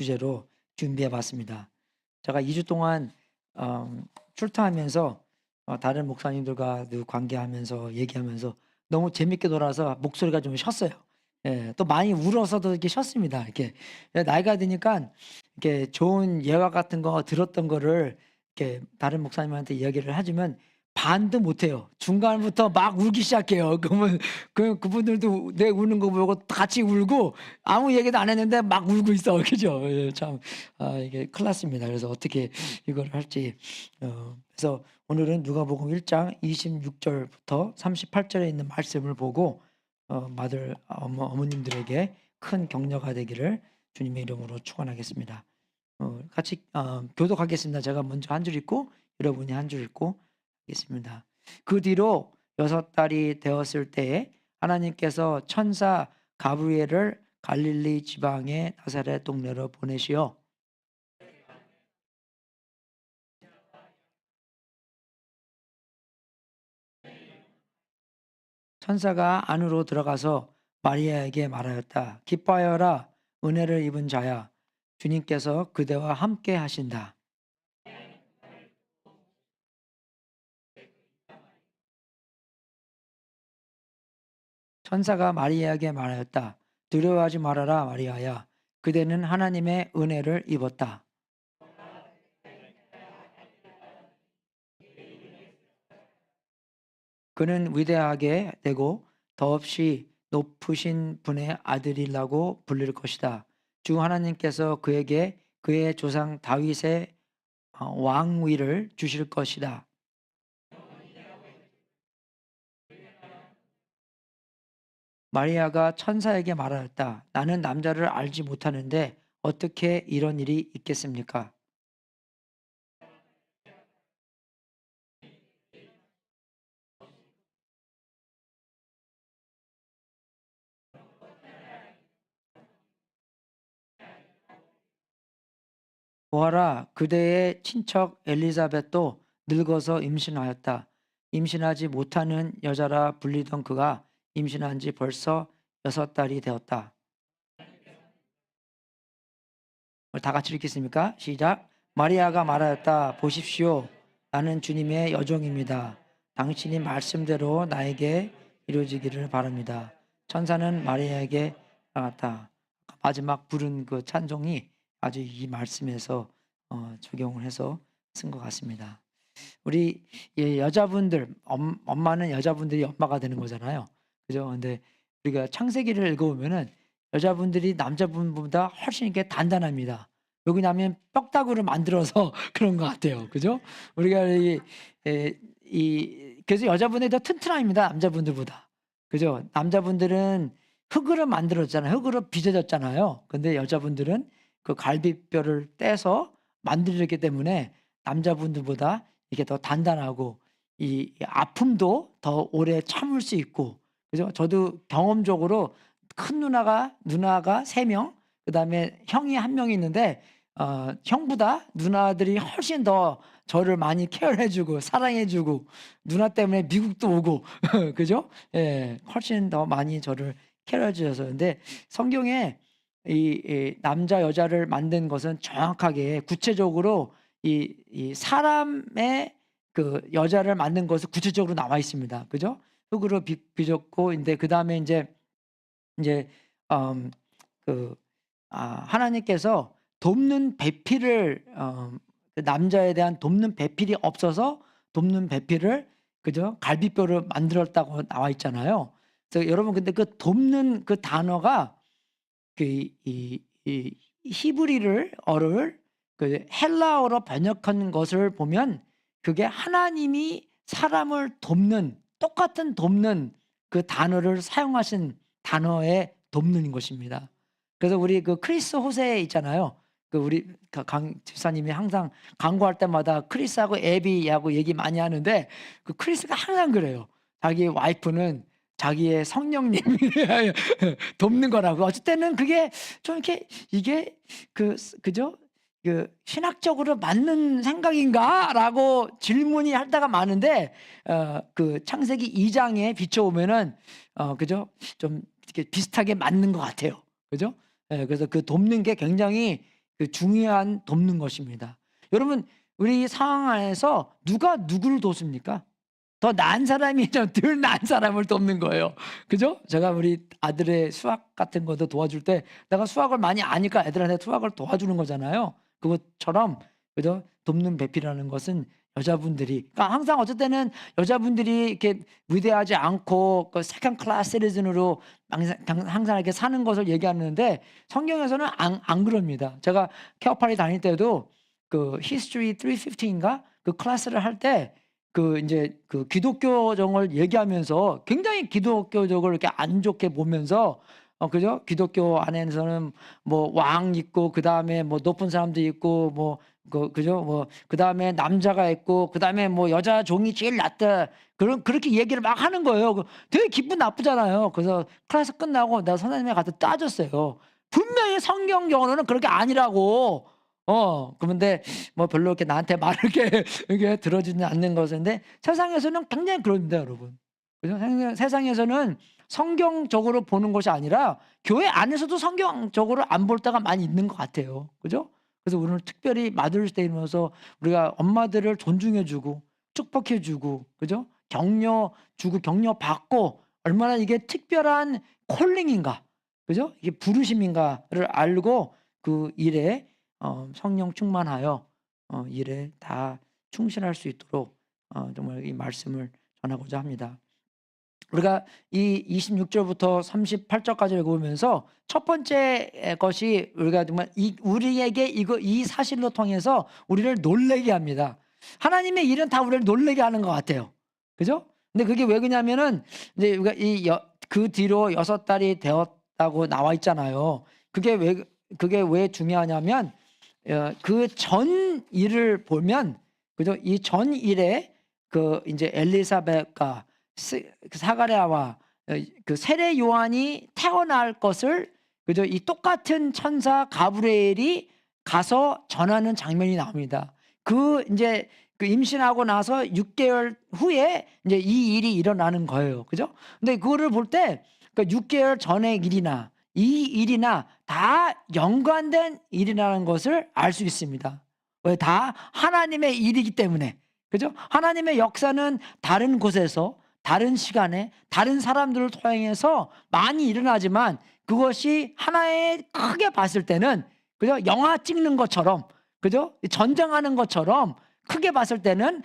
주제로 준비해 봤습니다. 제가 2주 동안 출타하면서 다른 목사님들과 관계하면서 얘기하면서 너무 재밌게 놀아서 목소리가 좀 쉬었어요. 예, 또 많이 울어서도 이렇게 쉬었습니다. 이렇게 나이가 드니까 이렇게 좋은 예화 같은 거 들었던 거를 이렇게 다른 목사님한테 이야기를 해주면 반도 못해요. 중간부터 막 울기 시작해요. 그러면 그분들도 내 우는 거 보고 같이 울고 아무 얘기도 안 했는데 막 울고 있어. 그죠? 예, 참 이게 큰일 났습니다. 그래서 어떻게 이걸 할지 그래서 오늘은 누가복음 1장 26절부터 38절에 있는 말씀을 보고 어머님들에게 큰 격려가 되기를 주님의 이름으로 축원하겠습니다. 같이 교독하겠습니다. 제가 먼저 한 줄 읽고 여러분이 한 줄 읽고 하겠습니다. 그 뒤로 6달이 되었을 때에 하나님께서 천사 가브리엘을 갈릴리 지방의 나사렛 동네로 보내시어 천사가 안으로 들어가서 마리아에게 말하였다. 기뻐하여라, 은혜를 입은 자야, 주님께서 그대와 함께 하신다. 천사가 마리아에게 말하였다. 두려워하지 말아라, 마리아야. 그대는 하나님의 은혜를 입었다. 그는 위대하게 되고 더없이 높으신 분의 아들이라고 불릴 것이다. 주 하나님께서 그에게 그의 조상 다윗의 왕위를 주실 것이다. 마리아가 천사에게 말하였다. 나는 남자를 알지 못하는데 어떻게 이런 일이 있겠습니까? 보아라, 그대의 친척 엘리자벳도 늙어서 임신하였다. 임신하지 못하는 여자라 불리던 그가 임신한 지 벌써 6달이 되었다. 다 같이 읽겠습니까? 시작. 마리아가 말하였다. 보십시오. 나는 주님의 여종입니다. 당신이 말씀대로 나에게 이루어지기를 바랍니다. 천사는 마리아에게 나갔다. 마지막 부른 그 찬송이 아주 이 말씀에서 적용을 해서 쓴 것 같습니다. 우리 여자분들, 엄마는 여자분들이 엄마가 되는 거잖아요. 그죠? 근데 우리가 창세기를 읽어보면은 여자분들이 남자분보다 훨씬 이렇게 단단합니다. 왜냐하면 뼈다구를 만들어서 그런 것 같아요. 그죠? 우리가 그래서 여자분들이 더 튼튼합니다. 남자분들보다. 그죠? 남자분들은 흙으로 만들었잖아요. 흙으로 빚어졌잖아요. 근데 여자분들은 그 갈비뼈를 떼서 만들었기 때문에 남자분들보다 이게 더 단단하고 이 아픔도 더 오래 참을 수 있고 그죠? 저도 경험적으로 큰 누나가 3명, 그다음에 형이 1명 있는데 형보다 누나들이 훨씬 더 저를 많이 케어해 주고 사랑해 주고 누나 때문에 미국도 오고 그죠? 예. 훨씬 더 많이 저를 케어해 주셔서 근데 성경에 이 남자 여자를 만든 것은 정확하게 구체적으로 이 사람의 그 여자를 만든 것은 구체적으로 나와 있습니다. 그죠? 흙으로 빚었고 인제 그다음에 인제 음 그 하나님께서 돕는 배필을 그 남자에 대한 돕는 배필이 없어서 돕는 배필을 그죠? 갈비뼈로 만들었다고 나와 있잖아요. 그래서 여러분 근데 그 돕는 그 단어가 그 이 히브리어를 그 헬라어로 번역한 것을 보면 그게 하나님이 사람을 돕는 똑같은 돕는 그 단어를 사용하신 단어의 돕는 것입니다. 그래서 우리 그 크리스 호세 있잖아요. 그 우리 강 집사님이 항상 광고할 때마다 크리스하고 애비하고 얘기 많이 하는데 그 크리스가 항상 그래요. 자기 와이프는 자기의 성령님이 돕는 거라고. 어쩔 때는 그게 좀 이렇게 이게 그죠? 그 '신학적으로 맞는 생각인가?'라고 질문이 할 때가 많은데 그 창세기 2 장에 비춰보면은 그죠? 좀 이렇게 비슷하게 맞는 것 같아요. 그죠? 예, 그래서 그 돕는 게 굉장히 그 중요한 돕는 것입니다. 여러분, 우리 상황 안에서 누가 누구를 돕습니까? 더 나은 사람이 덜 나은 사람을 돕는 거예요. 그죠? 제가 우리 아들의 수학 같은 것도 도와줄 때 내가 수학을 많이 아니까 애들한테 수학을 도와주는 거잖아요. 그것처럼, 그죠? 돕는 배필이라는 것은 여자분들이, 그러니까 항상 어쩔 때는 여자분들이 이렇게 위대하지 않고 그 세컨 클래스 시리즌으로 항상 이렇게 사는 것을 얘기하는데 성경에서는 안 그럽니다. 제가 케어파리 다닐 때도 그 히스토리 350인가 그 클래스를 할 때 그 이제 그 기독교정을 얘기하면서 굉장히 기독교적으로 이렇게 안 좋게 보면서 그죠? 기독교 안에서는 뭐 왕 있고 그다음에 뭐 높은 사람도 있고 뭐 그죠? 뭐 그다음에 남자가 있고 그다음에 뭐 여자 종이 제일 낫다. 그렇게 얘기를 막 하는 거예요. 되게 기분 나쁘잖아요. 그래서 클래스 끝나고 내가 선생님에 가서 따졌어요. 분명히 성경적으로는 그렇게 아니라고. 그런데 뭐 별로 이렇게 나한테 말을 이렇게 들어주지 않는 것인데 세상에서는 굉장히 그럽니다, 여러분. 그죠? 세상에서는 성경적으로 보는 것이 아니라 교회 안에서도 성경적으로 안 볼 때가 많이 있는 것 같아요. 그죠? 그래서 오늘 특별히 마더스 데이면서 우리가 엄마들을 존중해주고 축복해주고, 그죠? 격려 주고 격려 받고 얼마나 이게 특별한 콜링인가, 그죠? 이게 부르심인가를 알고 그 일에 성령 충만하여 일에 다 충실할 수 있도록 정말 이 말씀을 전하고자 합니다. 우리가 이 26절부터 38절까지 읽어보면서 첫 번째 것이 우리가 정말 우리에게 이 사실로 통해서 우리를 놀라게 합니다. 하나님의 일은 다 우리를 놀라게 하는 것 같아요. 그죠? 근데 그게 왜 그러냐면은 이제 우리가 그 뒤로 6달이 되었다고 나와 있잖아요. 그게 왜 중요하냐면 그 전 일을 보면, 그죠? 이 전 일에 그 이제 엘리사벳과 사가랴와 그 세례 요한이 태어날 것을, 그죠? 이 똑같은 천사 가브리엘이 가서 전하는 장면이 나옵니다. 이제 그 임신하고 나서 6개월 후에 이제 이 일이 일어나는 거예요. 그죠? 근데 그거를 볼 때 그 6개월 전의 일이나 이 일이나 다 연관된 일이라는 것을 알 수 있습니다. 왜? 다 하나님의 일이기 때문에. 그죠? 하나님의 역사는 다른 곳에서 다른 시간에 다른 사람들을 통해서 많이 일어나지만 그것이 하나의 크게 봤을 때는, 그죠? 영화 찍는 것처럼, 그죠? 전쟁하는 것처럼 크게 봤을 때는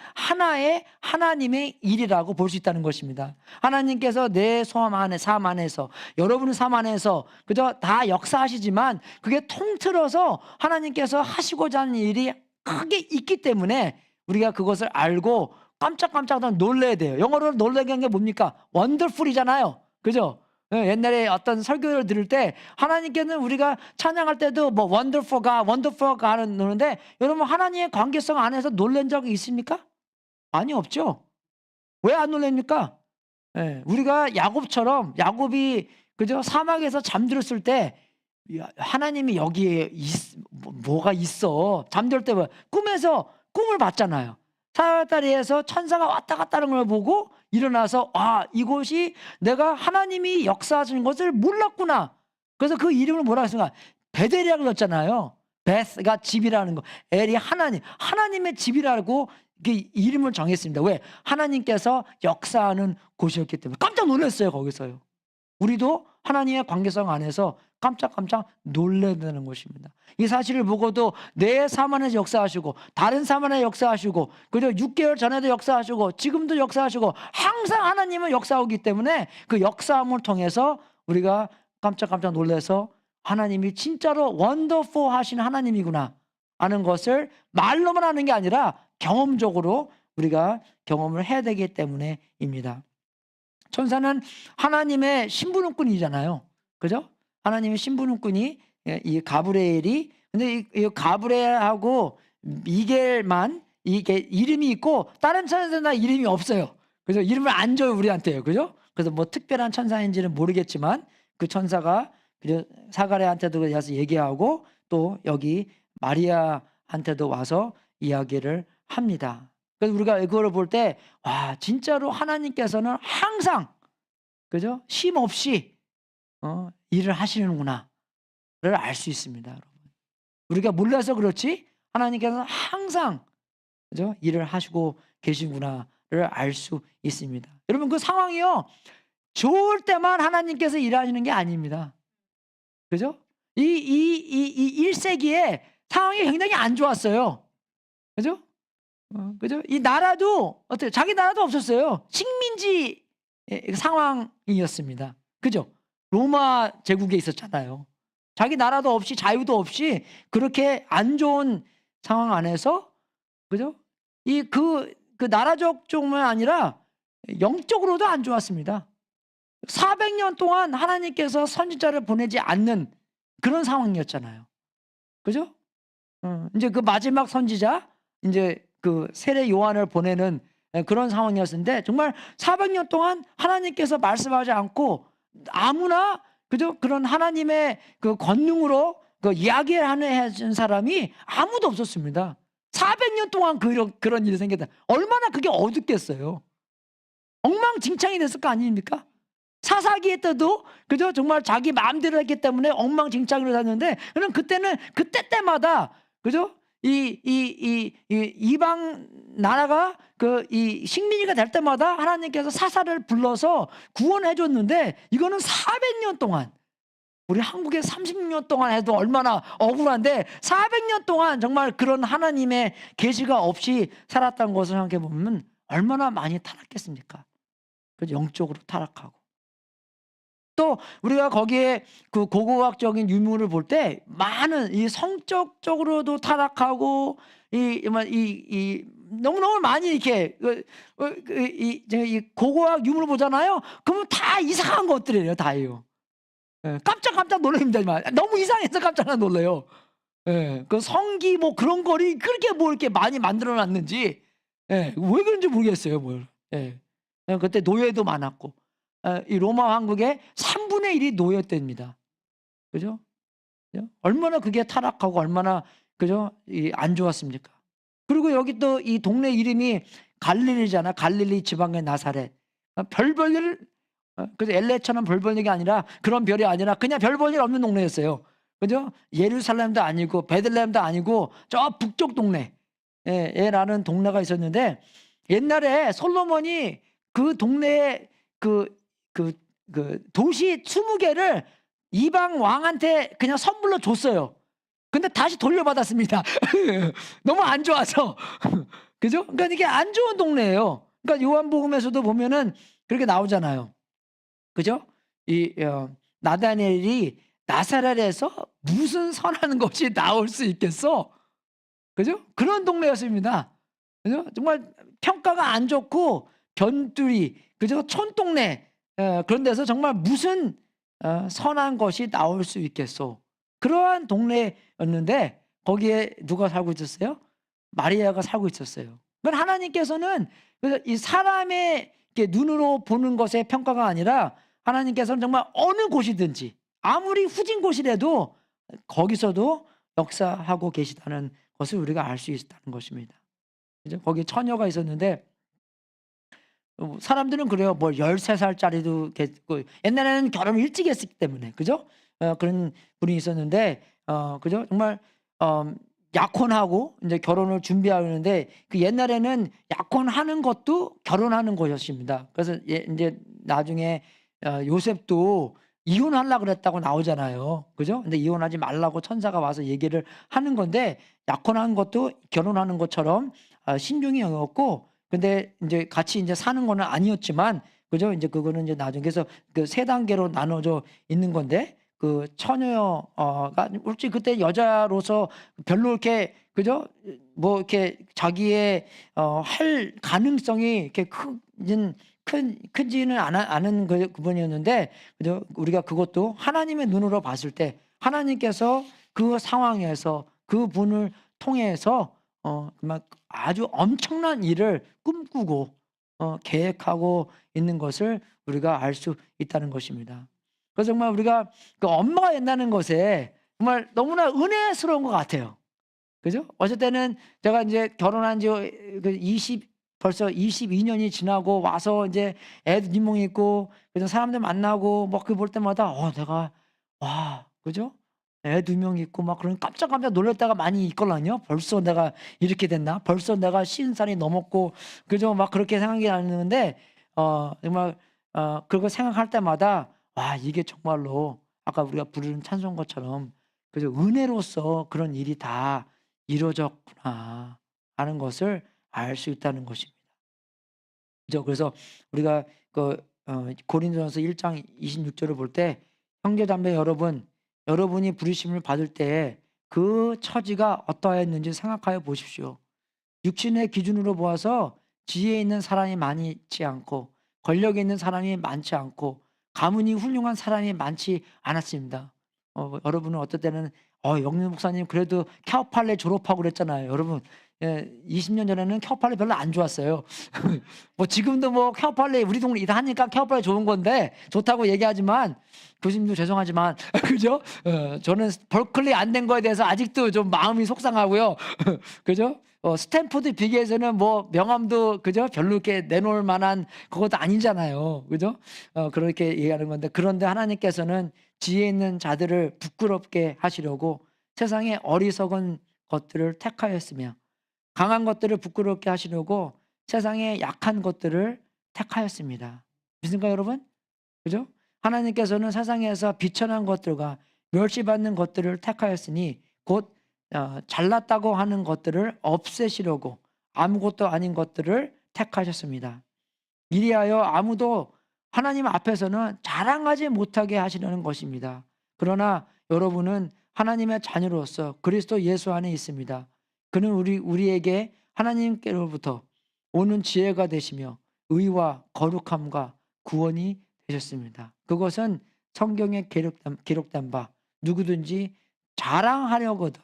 하나님의 일이라고 볼 수 있다는 것입니다. 하나님께서 내 삶 안에서 여러분의 삶 안에서, 그죠? 다 역사하시지만 그게 통틀어서 하나님께서 하시고자 하는 일이 크게 있기 때문에 우리가 그것을 알고 깜짝깜짝 놀라야 돼요. 영어로 놀라게 한 게 뭡니까? 원더풀이잖아요. 그죠? 옛날에 어떤 설교를 들을 때 하나님께는 우리가 찬양할 때도 뭐 원더풀 가 하는데, 여러분 하나님의 관계성 안에서 놀란 적이 있습니까? 많이 없죠. 왜 안 놀랍니까? 우리가 야곱이 그죠? 사막에서 잠들었을 때 하나님이 여기에 뭐가 있어. 잠들 때 꿈에서 꿈을 봤잖아요. 사다리에서 천사가 왔다 갔다 하는 걸 보고 일어나서 이곳이 내가 하나님이 역사하시는 것을 몰랐구나. 그래서 그 이름을 뭐라 했습니까? 베델이라고 그랬잖아요. 베스가 집이라는 거. 엘이 하나님의 집이라고 이름을 정했습니다. 왜? 하나님께서 역사하는 곳이었기 때문에. 깜짝 놀랐어요, 거기서요. 우리도 하나님의 관계성 안에서 깜짝깜짝 놀라야 되는 것입니다. 이 사실을 보고도 내 삶 안에서 역사하시고 다른 삶 안에 역사하시고, 그죠? 6개월 전에도 역사하시고 지금도 역사하시고 항상 하나님은 역사하기 때문에 그 역사함을 통해서 우리가 깜짝깜짝 놀라서 하나님이 진짜로 원더풀 하신 하나님이구나 하는 것을 말로만 하는 게 아니라 경험적으로 우리가 경험을 해야 되기 때문에입니다. 천사는 하나님의 심부름꾼이잖아요. 그죠? 하나님의 심부름꾼이 이 가브리엘이, 근데 이 가브리엘하고 미겔만 이게 이름이 있고 다른 천사들은 다 이름이 없어요. 그래서 이름을 안 줘요, 우리한테요. 그죠? 그래서 뭐 특별한 천사인지는 모르겠지만 그 천사가 사가랴한테도 와서 얘기하고 또 여기 마리아한테도 와서 이야기를 합니다. 그래서 우리가 이거를 볼 때 진짜로 하나님께서는 항상, 그죠? 쉼 없이 일을 하시는구나를 알 수 있습니다, 여러분. 우리가 몰라서 그렇지 하나님께서는 항상 그죠? 일을 하시고 계시구나를 알 수 있습니다. 여러분 그 상황이요. 좋을 때만 하나님께서 일하시는 게 아닙니다. 그죠? 이 1세기에 상황이 굉장히 안 좋았어요. 그죠? 그죠? 이 나라도 어때요? 자기 나라도 없었어요. 식민지 상황이었습니다. 그죠? 로마 제국에 있었잖아요. 자기 나라도 없이 자유도 없이 그렇게 안 좋은 상황 안에서 그죠? 그 나라적 쪽만 아니라 영적으로도 안 좋았습니다. 400년 동안 하나님께서 선지자를 보내지 않는 그런 상황이었잖아요. 그죠? 이제 그 마지막 선지자, 이제 그 세례 요한을 보내는 그런 상황이었는데 정말 400년 동안 하나님께서 말씀하지 않고 아무나 그죠? 그런 하나님의 그 권능으로 그 이야기를 하는 사람이 아무도 없었습니다. 400년 동안 그런 일이 생겼다. 얼마나 그게 어둡겠어요. 엉망진창이 됐을 거 아닙니까? 사사기에 때도 그죠? 정말 자기 마음대로 했기 때문에 엉망진창으로 샀는데 그럼 그때는 그때 때마다 그죠? 이 이방 나라가 그 이 식민지가 될 때마다 하나님께서 사사를 불러서 구원해 줬는데 이거는 400년 동안 우리 한국에 30년 동안 해도 얼마나 억울한데 400년 동안 정말 그런 하나님의 계시가 없이 살았다는 것을 생각해 보면 얼마나 많이 타락했습니까? 그 영적으로 타락하고 또 우리가 거기에 그 고고학적인 유물을 볼 때 많은 이 성적적으로도 타락하고 이 너무너무 많이 이렇게 이 고고학 유물을 보잖아요. 그러면 다 이상한 것들이에요, 다예요. 깜짝 놀랍니다. 너무 이상해서 깜짝 놀라요. 그 성기 뭐 그런 거리 그렇게 뭐 이렇게 많이 만들어 놨는지 왜 그런지 모르겠어요. 뭘. 그때 노예도 많았고 이 로마 왕국의 3분의 1이 노예때입니다. 그죠? 얼마나 그게 타락하고 얼마나 그죠? 안 좋았습니까? 그리고 여기 또 이 동네 이름이 갈릴리잖아. 갈릴리 지방의 나사렛. 별 볼 일 그래서 LA처럼 별 볼 일이 아니라 그런 별이 아니라 그냥 별 볼 일 없는 동네였어요. 그죠? 예루살렘도 아니고 베들레헴도 아니고 저 북쪽 동네에라는 동네가 있었는데 옛날에 솔로몬이 그 동네에 그 도시 20개를 이방 왕한테 그냥 선물로 줬어요. 근데 다시 돌려받았습니다. 너무 안 좋아서. 그죠? 그러니까 이게 안 좋은 동네예요. 그러니까 요한복음에서도 보면은 그렇게 나오잖아요. 그죠? 나다니엘이 나사렛에서 무슨 선한 것이 나올 수 있겠어? 그죠? 그런 동네였습니다. 그죠? 정말 평가가 안 좋고 변두리, 그죠? 촌동네 그런 데서 정말 무슨 선한 것이 나올 수 있겠소? 그러한 동네였는데 거기에 누가 살고 있었어요? 마리아가 살고 있었어요. 그건 하나님께서는 그래서 이 사람의 눈으로 보는 것의 평가가 아니라 하나님께서는 정말 어느 곳이든지 아무리 후진 곳이라도 거기서도 역사하고 계시다는 것을 우리가 알 수 있다는 것입니다. 그죠? 거기에 처녀가 있었는데 사람들은 그래요. 뭐 13살짜리도 옛날에는 결혼을 일찍 했기 때문에 그죠? 그런 분이 있었는데 그죠? 정말 약혼하고 이제 결혼을 준비하는데 그 옛날에는 약혼하는 것도 결혼하는 것이었습니다. 그래서 이제 나중에 요셉도 이혼하려고 그랬다고 나오잖아요. 그죠? 근데 이혼하지 말라고 천사가 와서 얘기를 하는 건데 약혼한 것도 결혼하는 것처럼 신중히 여겼고 근데 이제 같이 이제 사는 거는 아니었지만 그죠? 이제 그거는 이제 나중에 그래서 그 세 단계로 나눠져 있는 건데 그 처녀가 솔직히 그때 여자로서 별로 이렇게 그죠? 뭐 이렇게 자기의 할 가능성이 이렇게 크지는 않은 그분이었는데 그죠? 우리가 그것도 하나님의 눈으로 봤을 때 하나님께서 그 상황에서 그 분을 통해서 아주 엄청난 일을 꿈꾸고 계획하고 있는 것을 우리가 알 수 있다는 것입니다. 그래서 정말 우리가 그 엄마가 된다는 것에 정말 너무나 은혜스러운 것 같아요. 그죠? 어쩔 때는 제가 이제 결혼한 지 벌써 22년이 지나고 와서 이제 애도 니몽 있고 그래서 사람들 만나고 뭐 그 볼 때마다 내가 와 그죠? 애 2명 있고 막 그런 깜짝깜짝 놀랄 때가 많이 있걸랑요. 벌써 내가 이렇게 됐나? 벌써 내가 50살이 넘었고 그죠? 막 그렇게 생각이 나는데 정말 그거 생각할 때마다 와 이게 정말로 아까 우리가 부르는 찬송가처럼 그죠? 은혜로서 그런 일이 다 이루어졌구나 하는 것을 알 수 있다는 것입니다. 그죠? 그래서 우리가 고린도전서 1장 26절을 볼 때 형제자매 여러분, 여러분이 부르심을 받을 때에 그 처지가 어떠하였는지 생각하여 보십시오. 육신의 기준으로 보아서 지혜 있는 사람이 많지 않고 권력이 있는 사람이 많지 않고 가문이 훌륭한 사람이 많지 않았습니다. 여러분은 어떨 때는 영림 목사님 그래도 캐오팔레 졸업하고 그랬잖아요. 여러분 20년 전에는 캐오팔레 별로 안 좋았어요. 뭐 지금도 뭐 캐오팔레 우리 동네 일을 하니까 캐오팔레 좋은 건데 좋다고 얘기하지만 교수님도 죄송하지만 그죠? 저는 벌클리 안 된 거에 대해서 아직도 좀 마음이 속상하고요. 그죠? 스탠포드 비교해서는 뭐 명함도 그죠? 별로 이렇게 내놓을 만한 그것도 아니잖아요. 그죠? 그렇게 얘기하는 건데 그런데 하나님께서는 지혜 있는 자들을 부끄럽게 하시려고 세상에 어리석은 것들을 택하였으며 강한 것들을 부끄럽게 하시려고 세상에 약한 것들을 택하였습니다. 믿습니까 여러분? 그죠? 하나님께서는 세상에서 비천한 것들과 멸시받는 것들을 택하였으니 곧 잘났다고 하는 것들을 없애시려고 아무것도 아닌 것들을 택하셨습니다. 이리하여 아무도 하나님 앞에서는 자랑하지 못하게 하시려는 것입니다. 그러나 여러분은 하나님의 자녀로서 그리스도 예수 안에 있습니다. 그는 우리에게 하나님께로부터 오는 지혜가 되시며 의와 거룩함과 구원이 되셨습니다. 그것은 성경에 기록된 바 누구든지 자랑하려거든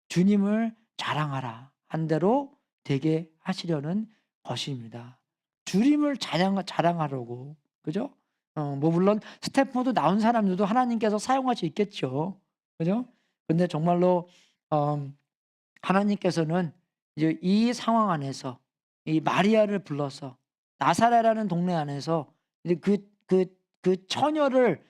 주님을 자랑하라 한 대로 되게 하시려는 것입니다. 주님을 자랑하려고 그죠? 뭐 물론 스태프도 나온 사람들도 하나님께서 사용할 수 있겠죠. 그죠? 근데 정말로 하나님께서는 이제 이 상황 안에서 이 마리아를 불러서 나사렛이라는 동네 안에서 이제 그 처녀를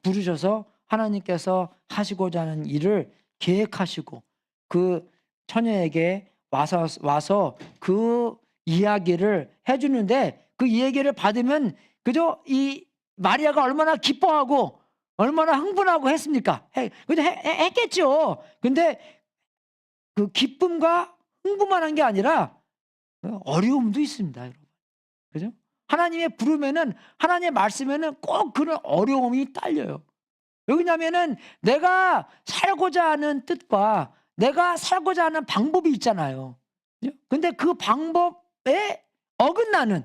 부르셔서 하나님께서 하시고자 하는 일을 계획하시고 그 처녀에게 와서 그 이야기를 해주는데 그 이야기를 받으면 그저 이 마리아가 얼마나 기뻐하고 얼마나 흥분하고 했습니까? 근데 했겠죠. 근데 그 기쁨과 흥분만 한 게 아니라 어려움도 있습니다, 여러분. 그죠? 하나님의 부르면은 하나님의 말씀에는 꼭 그런 어려움이 딸려요. 왜냐면은 내가 살고자 하는 뜻과 내가 살고자 하는 방법이 있잖아요. 그죠? 근데 그 방법에 어긋나는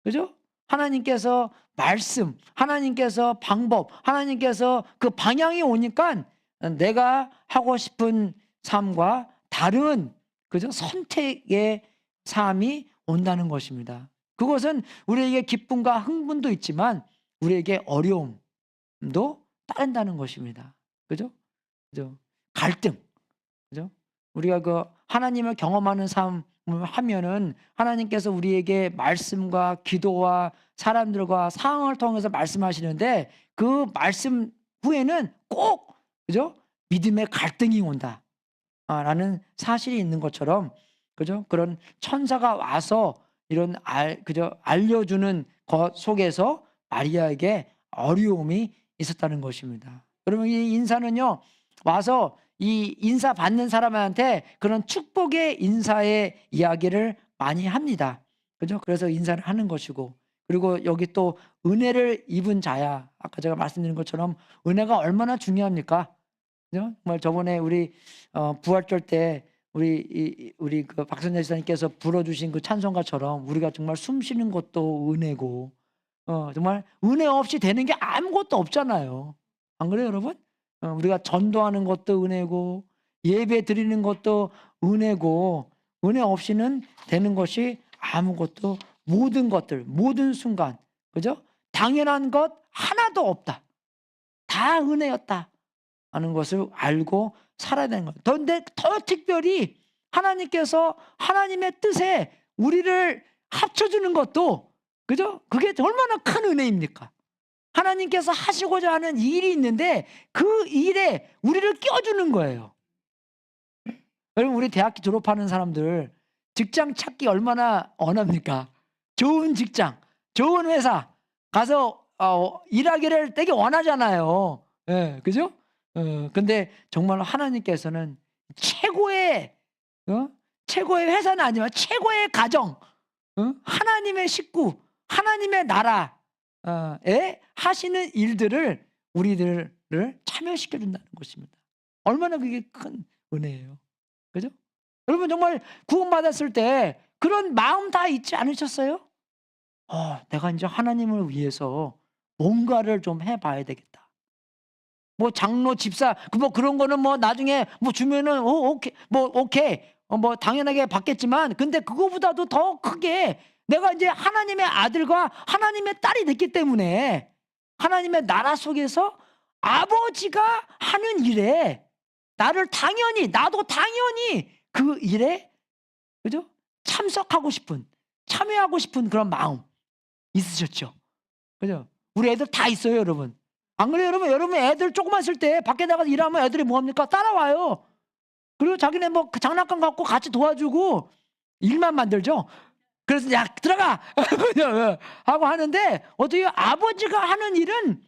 그죠? 하나님께서 말씀, 하나님께서 방법, 하나님께서 그 방향이 오니까 내가 하고 싶은 삶과 다른 그죠? 선택의 삶이 온다는 것입니다. 그것은 우리에게 기쁨과 흥분도 있지만 우리에게 어려움도 따른다는 것입니다. 그죠? 그죠? 갈등. 그죠? 우리가 그 하나님을 경험하는 삶을 하면은 하나님께서 우리에게 말씀과 기도와 사람들과 상황을 통해서 말씀하시는데 그 말씀 후에는 꼭 그죠? 믿음의 갈등이 온다. 라는 사실이 있는 것처럼 그죠? 그런 천사가 와서 이런 그죠? 알려주는 것 속에서 마리아에게 어려움이 있었다는 것입니다. 그러면 이 인사는요 와서 이 인사 받는 사람한테 그런 축복의 인사의 이야기를 많이 합니다. 그죠? 그래서 인사를 하는 것이고 그리고 여기 또 은혜를 입은 자야. 아까 제가 말씀드린 것처럼 은혜가 얼마나 중요합니까? 그죠? 정말 저번에 우리 부활절 때 우리 그 박선재 지사님께서 불러주신 그 찬송가처럼 우리가 정말 숨 쉬는 것도 은혜고 정말 은혜 없이 되는 게 아무것도 없잖아요. 안 그래요, 여러분? 우리가 전도하는 것도 은혜고 예배 드리는 것도 은혜고 은혜 없이는 되는 것이 아무것도 모든 것들 모든 순간 그죠? 당연한 것 하나도 없다. 다 은혜였다 하는 것을 알고 살아야 되는 거예요. 그런데 더 특별히 하나님께서 하나님의 뜻에 우리를 합쳐주는 것도 그죠? 그게 얼마나 큰 은혜입니까? 하나님께서 하시고자 하는 일이 있는데 그 일에 우리를 껴주는 거예요. 여러분, 우리 대학교 졸업하는 사람들 직장 찾기 얼마나 원합니까? 좋은 직장, 좋은 회사 가서 일하기를 되게 원하잖아요. 예, 그죠? 근데 정말 하나님께서는 최고의 최고의 회사는 아니지만 최고의 가정, 하나님의 식구, 하나님의 나라에 하시는 일들을 우리들을 참여시켜 준다는 것입니다. 얼마나 그게 큰 은혜예요. 그죠? 여러분, 정말 구원받았을 때 그런 마음 다 있지 않으셨어요? 내가 이제 하나님을 위해서 뭔가를 좀 해봐야 되겠다. 뭐 장로, 집사, 뭐 그런 거는 뭐 나중에 뭐 주면은 오케이, 오케이, 뭐 당연하게 받겠지만, 근데 그거보다도 더 크게 내가 이제 하나님의 아들과 하나님의 딸이 됐기 때문에 하나님의 나라 속에서 아버지가 하는 일에 나도 당연히 그 일에, 그죠? 참석하고 싶은, 참여하고 싶은 그런 마음 있으셨죠? 그죠? 우리 애들 다 있어요, 여러분. 안 그래요, 여러분? 여러분 애들 조금만 있을 때 밖에 나가서 일하면 애들이 뭐 합니까? 따라와요. 그리고 자기네 뭐 그 장난감 갖고 같이 도와주고 일만 만들죠. 그래서 야, 들어가 하고 하는데, 어떻게 아버지가 하는 일은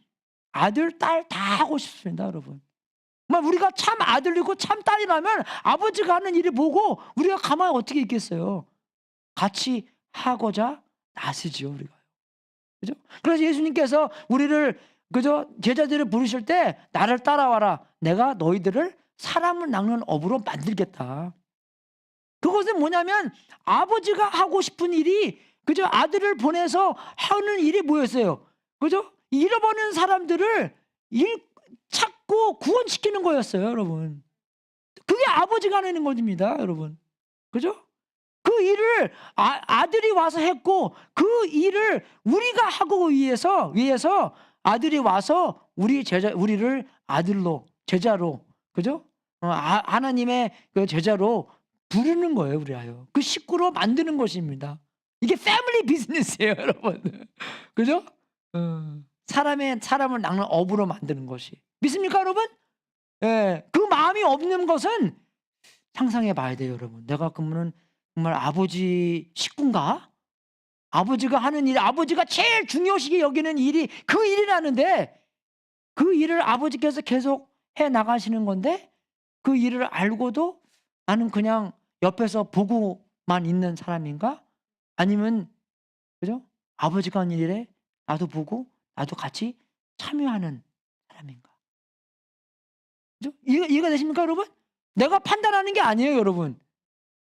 아들, 딸 다 하고 싶습니다, 여러분. 우리가 참 아들이고 참 딸이라면 아버지가 하는 일을 보고 우리가 가만히 어떻게 있겠어요? 같이 하고자 나서지요, 우리가. 그죠? 그래서 예수님께서 우리를, 그죠? 제자들을 부르실 때 나를 따라와라. 내가 너희들을 사람을 낚는 어부로 만들겠다. 그것은 뭐냐면 아버지가 하고 싶은 일이, 그죠? 아들을 보내서 하는 일이 뭐였어요? 그죠? 잃어버린 사람들을 찾고 구원시키는 거였어요, 여러분. 그게 아버지가 하는 것입니다, 여러분. 그죠? 그 일을 아들이 와서 했고, 그 일을 우리가 하고 위해서 아들이 와서 우리를 아들로, 제자로, 그죠? 하나님의 그 제자로 부르는 거예요, 우리하여. 그 식구로 만드는 것입니다. 이게 패밀리 비즈니스예요, 여러분. 그죠? 사람을 낚는 어부로 만드는 것이. 믿습니까, 여러분? 예, 그 마음이 없는 것은 상상해 봐야 돼요, 여러분. 내가 그러면 정말 아버지 식구인가? 아버지가 하는 일, 아버지가 제일 중요시게 여기는 일이 그 일이라는데, 그 일을 아버지께서 계속 해 나가시는 건데, 그 일을 알고도 나는 그냥 옆에서 보고만 있는 사람인가? 아니면, 그죠? 아버지가 하는 일에 나도 보고 나도 같이 참여하는 사람인가? 그죠? 이해가 되십니까, 여러분? 내가 판단하는 게 아니에요, 여러분.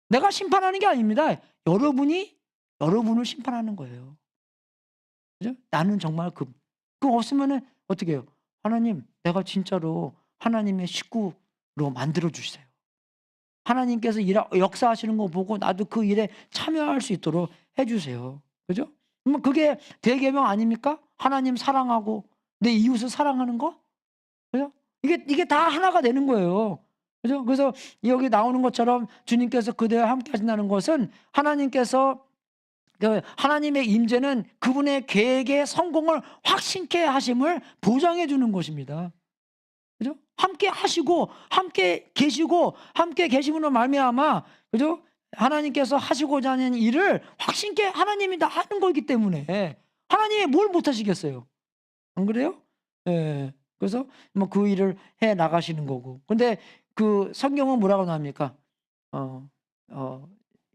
내가 심판하는 게 아닙니다. 여러분을 심판하는 거예요. 그죠? 나는 정말 그거 없으면은 어떻게 해요? 하나님, 내가 진짜로 하나님의 식구로 만들어 주세요. 하나님께서 역사하시는 거 보고 나도 그 일에 참여할 수 있도록 해 주세요. 그죠? 그러면 그게 대계명 아닙니까? 하나님 사랑하고 내 이웃을 사랑하는 거? 그죠? 이게 다 하나가 되는 거예요. 그죠? 그래서 여기 나오는 것처럼 주님께서 그대와 함께 하신다는 것은 하나님께서 하나님의 임재는 그분의 계획의 성공을 확신케 하심을 보장해 주는 것입니다. 그죠? 함께 하시고 함께 계시고 함께 계심으로 말미암아, 그죠? 하나님께서 하시고자 하는 일을 확신케 하나님이 다 하는 거기 때문에 하나님이 뭘 못 하시겠어요? 안 그래요? 예. 그래서 뭐 그 일을 해 나가시는 거고. 근데 그 성경은 뭐라고 나옵니까?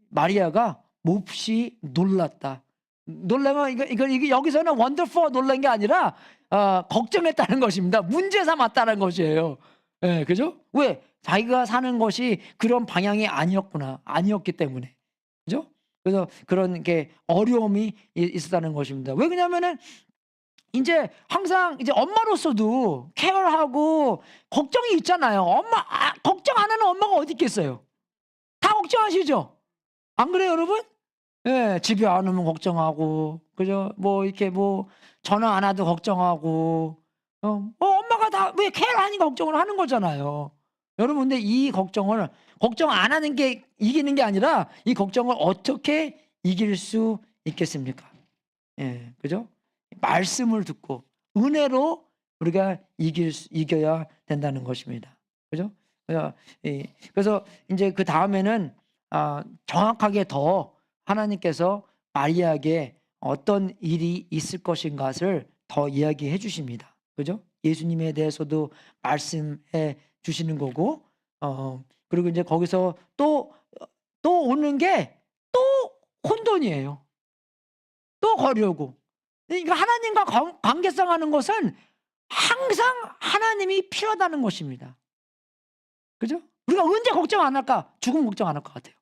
마리아가 몹시 놀랐다. 놀라면 이게 여기서는 원더풀 놀란 게 아니라 걱정했다는 것입니다. 문제 삼았다는 것이에요. 예, 그죠? 왜? 자기가 사는 것이 그런 방향이 아니었기 때문에. 그죠? 그래서 그런 게 어려움이 있었다는 것입니다. 왜 그러냐면은 이제 항상 이제 엄마로서도 케어하고 걱정이 있잖아요. 걱정 안 하는 엄마가 어디 있겠어요? 다 걱정하시죠? 안 그래요, 여러분? 예, 집에 안 오면 걱정하고, 그죠? 뭐 이렇게 뭐 전화 안 와도 걱정하고, 엄마가 다 왜 케어하니까 걱정을 하는 거잖아요. 여러분, 근데 이 걱정을 걱정 안 하는 게 이기는 게 아니라 이 걱정을 어떻게 이길 수 있겠습니까? 예, 그죠? 말씀을 듣고 은혜로 우리가 이겨야 된다는 것입니다. 그죠? 그래서 이제 그 다음에는 정확하게 더 하나님께서 마리아에게 어떤 일이 있을 것인가를 더 이야기해 주십니다. 그죠? 예수님에 대해서도 말씀해 주시는 거고, 그리고 이제 거기서 또 오는 게 또 혼돈이에요. 또 거려고. 그러니까 하나님과 관계성 하는 것은 항상 하나님이 필요하다는 것입니다. 그죠? 우리가 언제 걱정 안 할까? 죽으면 걱정 안 할 것 같아요.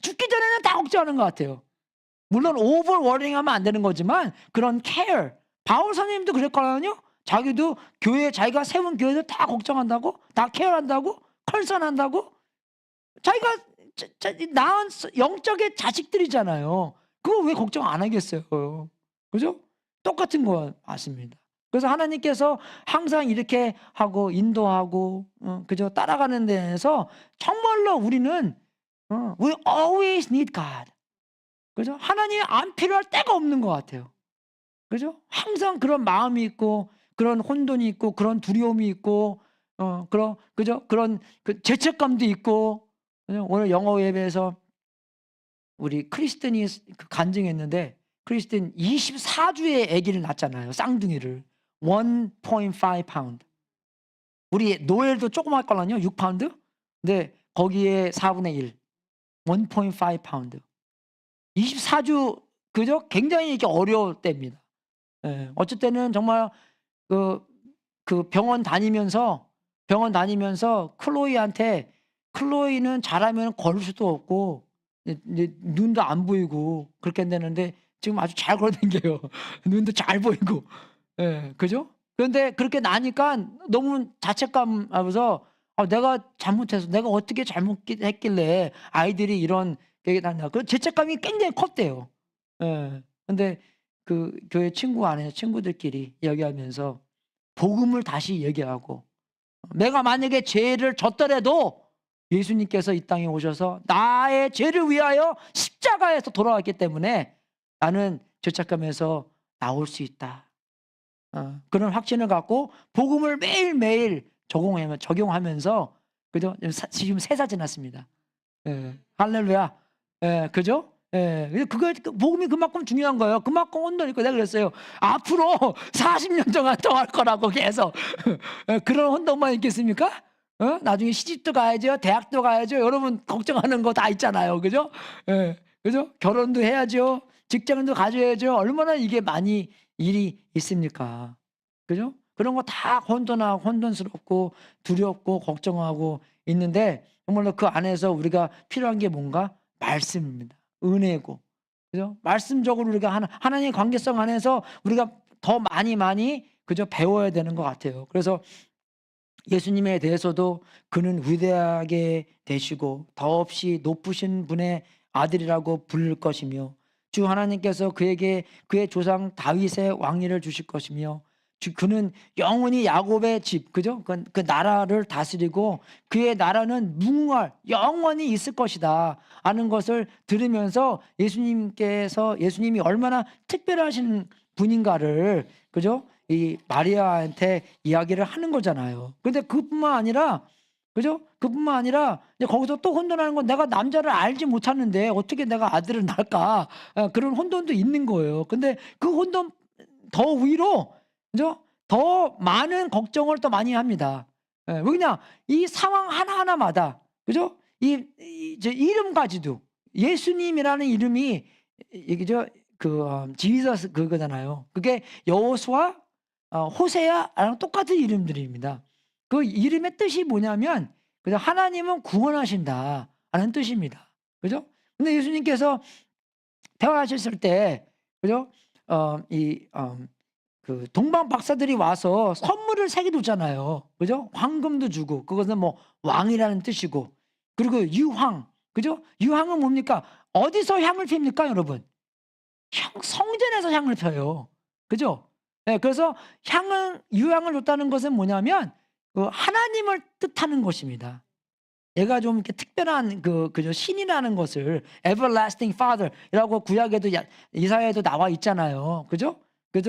죽기 전에는 다 걱정하는 것 같아요. 물론 오버 워링하면 안 되는 거지만 그런 care. 바울 선생님도 그랬거든요. 자기도 자기가 세운 교회들 다 걱정한다고, 다 케어한다고, 컨선한다고. 자기가 낳은 영적의 자식들이잖아요. 그거 왜 걱정 안 하겠어요? 그죠? 똑같은 거 맞습니다. 그래서 하나님께서 항상 이렇게 하고 인도하고 그죠? 따라가는 데에서 정말로 우리는 we always need God. 그죠? 하나님이 안 필요할 때가 없는 것 같아요. 그죠? 항상 그런 마음이 있고 그런 혼돈이 있고 그런 두려움이 있고 그런 그 죄책감도 있고. 오늘 영어 예배에서 우리 크리스틴이 간증했는데 크리스틴 24주에 아기를 낳았잖아요. 쌍둥이를 1.5 파운드. 우리 노엘도 조그맣 거든요. 6파운드. 근데 거기에 4분의 1 1.5 파운드. 24주 그죠? 굉장히 이렇게 어려울 때입니다. 어쩔 때는 정말 그 병원 다니면서 클로이는 잘하면 걸을 수도 없고 이제 눈도 안 보이고 그렇게 되는데 지금 아주 잘 걸어다녀요. 눈도 잘 보이고. 그죠? 그런데 그렇게 나니까 너무 자책감 하면서 내가 잘못해서 내가 어떻게 잘못했길래 아이들이 이런 얘기 났냐. 그 죄책감이 굉장히 컸대요. 근데 그 교회 친구 안에 친구들끼리 이야기하면서 복음을 다시 얘기하고 내가 만약에 죄를 졌더라도 예수님께서 이 땅에 오셔서 나의 죄를 위하여 십자가에서 돌아왔기 때문에 나는 죄책감에서 나올 수 있다. 그런 확신을 갖고 복음을 매일매일 적용하면서 그죠? 지금 3살 지났습니다. 할렐루야. 그죠? 그거 복음이 그만큼 중요한 거예요. 그만큼 온전히 있고 내가 그랬어요. 앞으로 40년 동안 더 할 거라고 계속. 그런 혼돈만 있겠습니까? 나중에 시집도 가야죠. 대학도 가야죠. 여러분 걱정하는 거 다 있잖아요. 그죠? 그죠? 결혼도 해야죠. 직장도 가져야죠. 얼마나 이게 많이 일이 있습니까? 그죠? 그런 거 다 혼돈스럽고 두렵고 걱정하고 있는데 정말로 그 안에서 우리가 필요한 게 뭔가? 말씀입니다. 은혜고. 그죠? 말씀적으로 우리가 하나님의 관계성 안에서 우리가 더 많이 그죠? 배워야 되는 것 같아요. 그래서 예수님에 대해서도 그는 위대하게 되시고 더없이 높으신 분의 아들이라고 부를 것이며 주 하나님께서 그에게 그의 조상 다윗의 왕위를 주실 것이며 그는 영원히 야곱의 집 그죠? 그 나라를 다스리고 그의 나라는 무궁할 영원히 있을 것이다 하는 것을 들으면서 예수님이 얼마나 특별하신 분인가를 그죠? 이 마리아한테 이야기를 하는 거잖아요. 근데 그뿐만 아니라 그죠? 그뿐만 아니라 이제 거기서 또 혼돈하는 건 내가 남자를 알지 못하는데 어떻게 내가 아들을 낳을까? 그런 혼돈도 있는 거예요. 근데 그 혼돈 더 위로 그죠? 더 많은 걱정을 더 많이 합니다. 왜냐? 이 상황 하나하나마다 그죠? 저 이름까지도 예수님이라는 이름이 이게죠? 지저스 그거잖아요. 그게 여호수아 호세아랑 똑같은 이름들입니다. 그 이름의 뜻이 뭐냐면 그죠? 하나님은 구원하신다라는 뜻입니다. 그죠? 근데 예수님께서 태어나셨을 때 그죠? 그 동방 박사들이 와서 선물을 3개 줬잖아요. 그죠? 황금도 주고 그것은 뭐 왕이라는 뜻이고 그리고 유황 그죠? 유황은 뭡니까? 어디서 향을 핍니까, 여러분? 성전에서 향을 펴요. 그죠? 그래서 유향을 줬다는 것은 뭐냐면 하나님을 뜻하는 것입니다. 얘가 좀 이렇게 특별한 그죠? 신이라는 것을 everlasting father이라고 구약에도 이사야에도 나와 있잖아요. 그죠?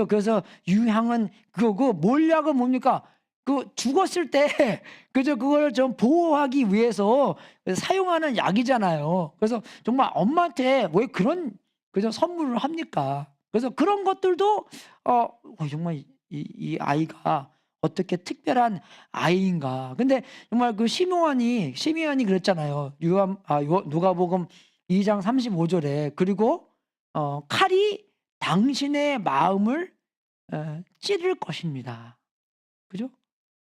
그래서 유향은 그거고 몰약은 뭡니까? 그 죽었을 때 그걸 좀 보호하기 위해서 사용하는 약이잖아요. 그래서 정말 엄마한테 왜 그런 선물을 합니까? 그래서 그런 것들도 정말 이 아이가 어떻게 특별한 아이인가. 근데 정말 그 시므온이 그랬잖아요. 누가복음 2장 35절에 그리고 칼이 당신의 마음을 찌를 것입니다. 그죠?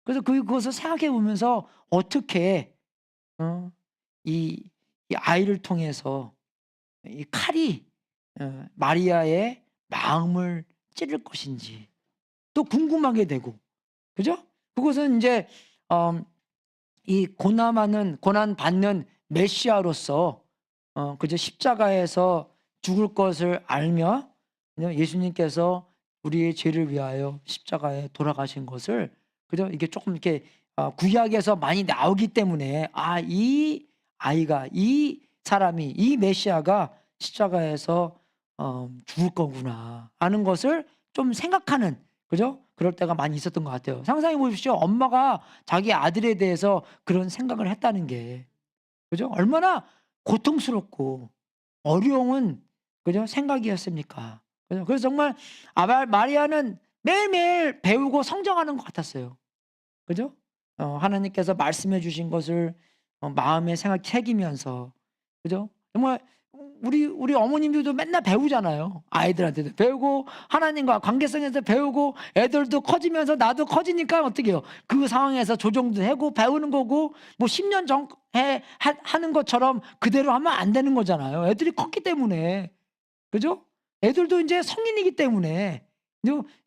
그래서 그것을 생각해 보면서 어떻게 이 아이를 통해서 이 칼이 마리아의 마음을 찌를 것인지 또 궁금하게 되고, 그죠? 그것은 이제 이 고난 받는 메시아로서 그저 십자가에서 죽을 것을 알며 예수님께서 우리의 죄를 위하여 십자가에 돌아가신 것을 그죠? 이게 조금 이렇게 구약에서 많이 나오기 때문에 이 아이가 이 사람이 이 메시아가 십자가에서 죽을 거구나 하는 것을 좀 생각하는, 그죠? 그럴 때가 많이 있었던 것 같아요. 상상해 보십시오. 엄마가 자기 아들에 대해서 그런 생각을 했다는 게, 그죠? 얼마나 고통스럽고 어려운 그죠? 생각이었습니까? 그죠? 그래서 정말 마리아는 매일매일 배우고 성장하는 것 같았어요. 그죠? 하나님께서 말씀해 주신 것을 마음에 새기면서, 그죠? 정말 우리 어머님들도 맨날 배우잖아요. 아이들한테도 배우고 하나님과 관계성에서 배우고 애들도 커지면서 나도 커지니까 어떻게 해요? 그 상황에서 조정도 하고 배우는 거고 뭐 10년 전에 하는 것처럼 그대로 하면 안 되는 거잖아요. 애들이 컸기 때문에. 그죠? 애들도 이제 성인이기 때문에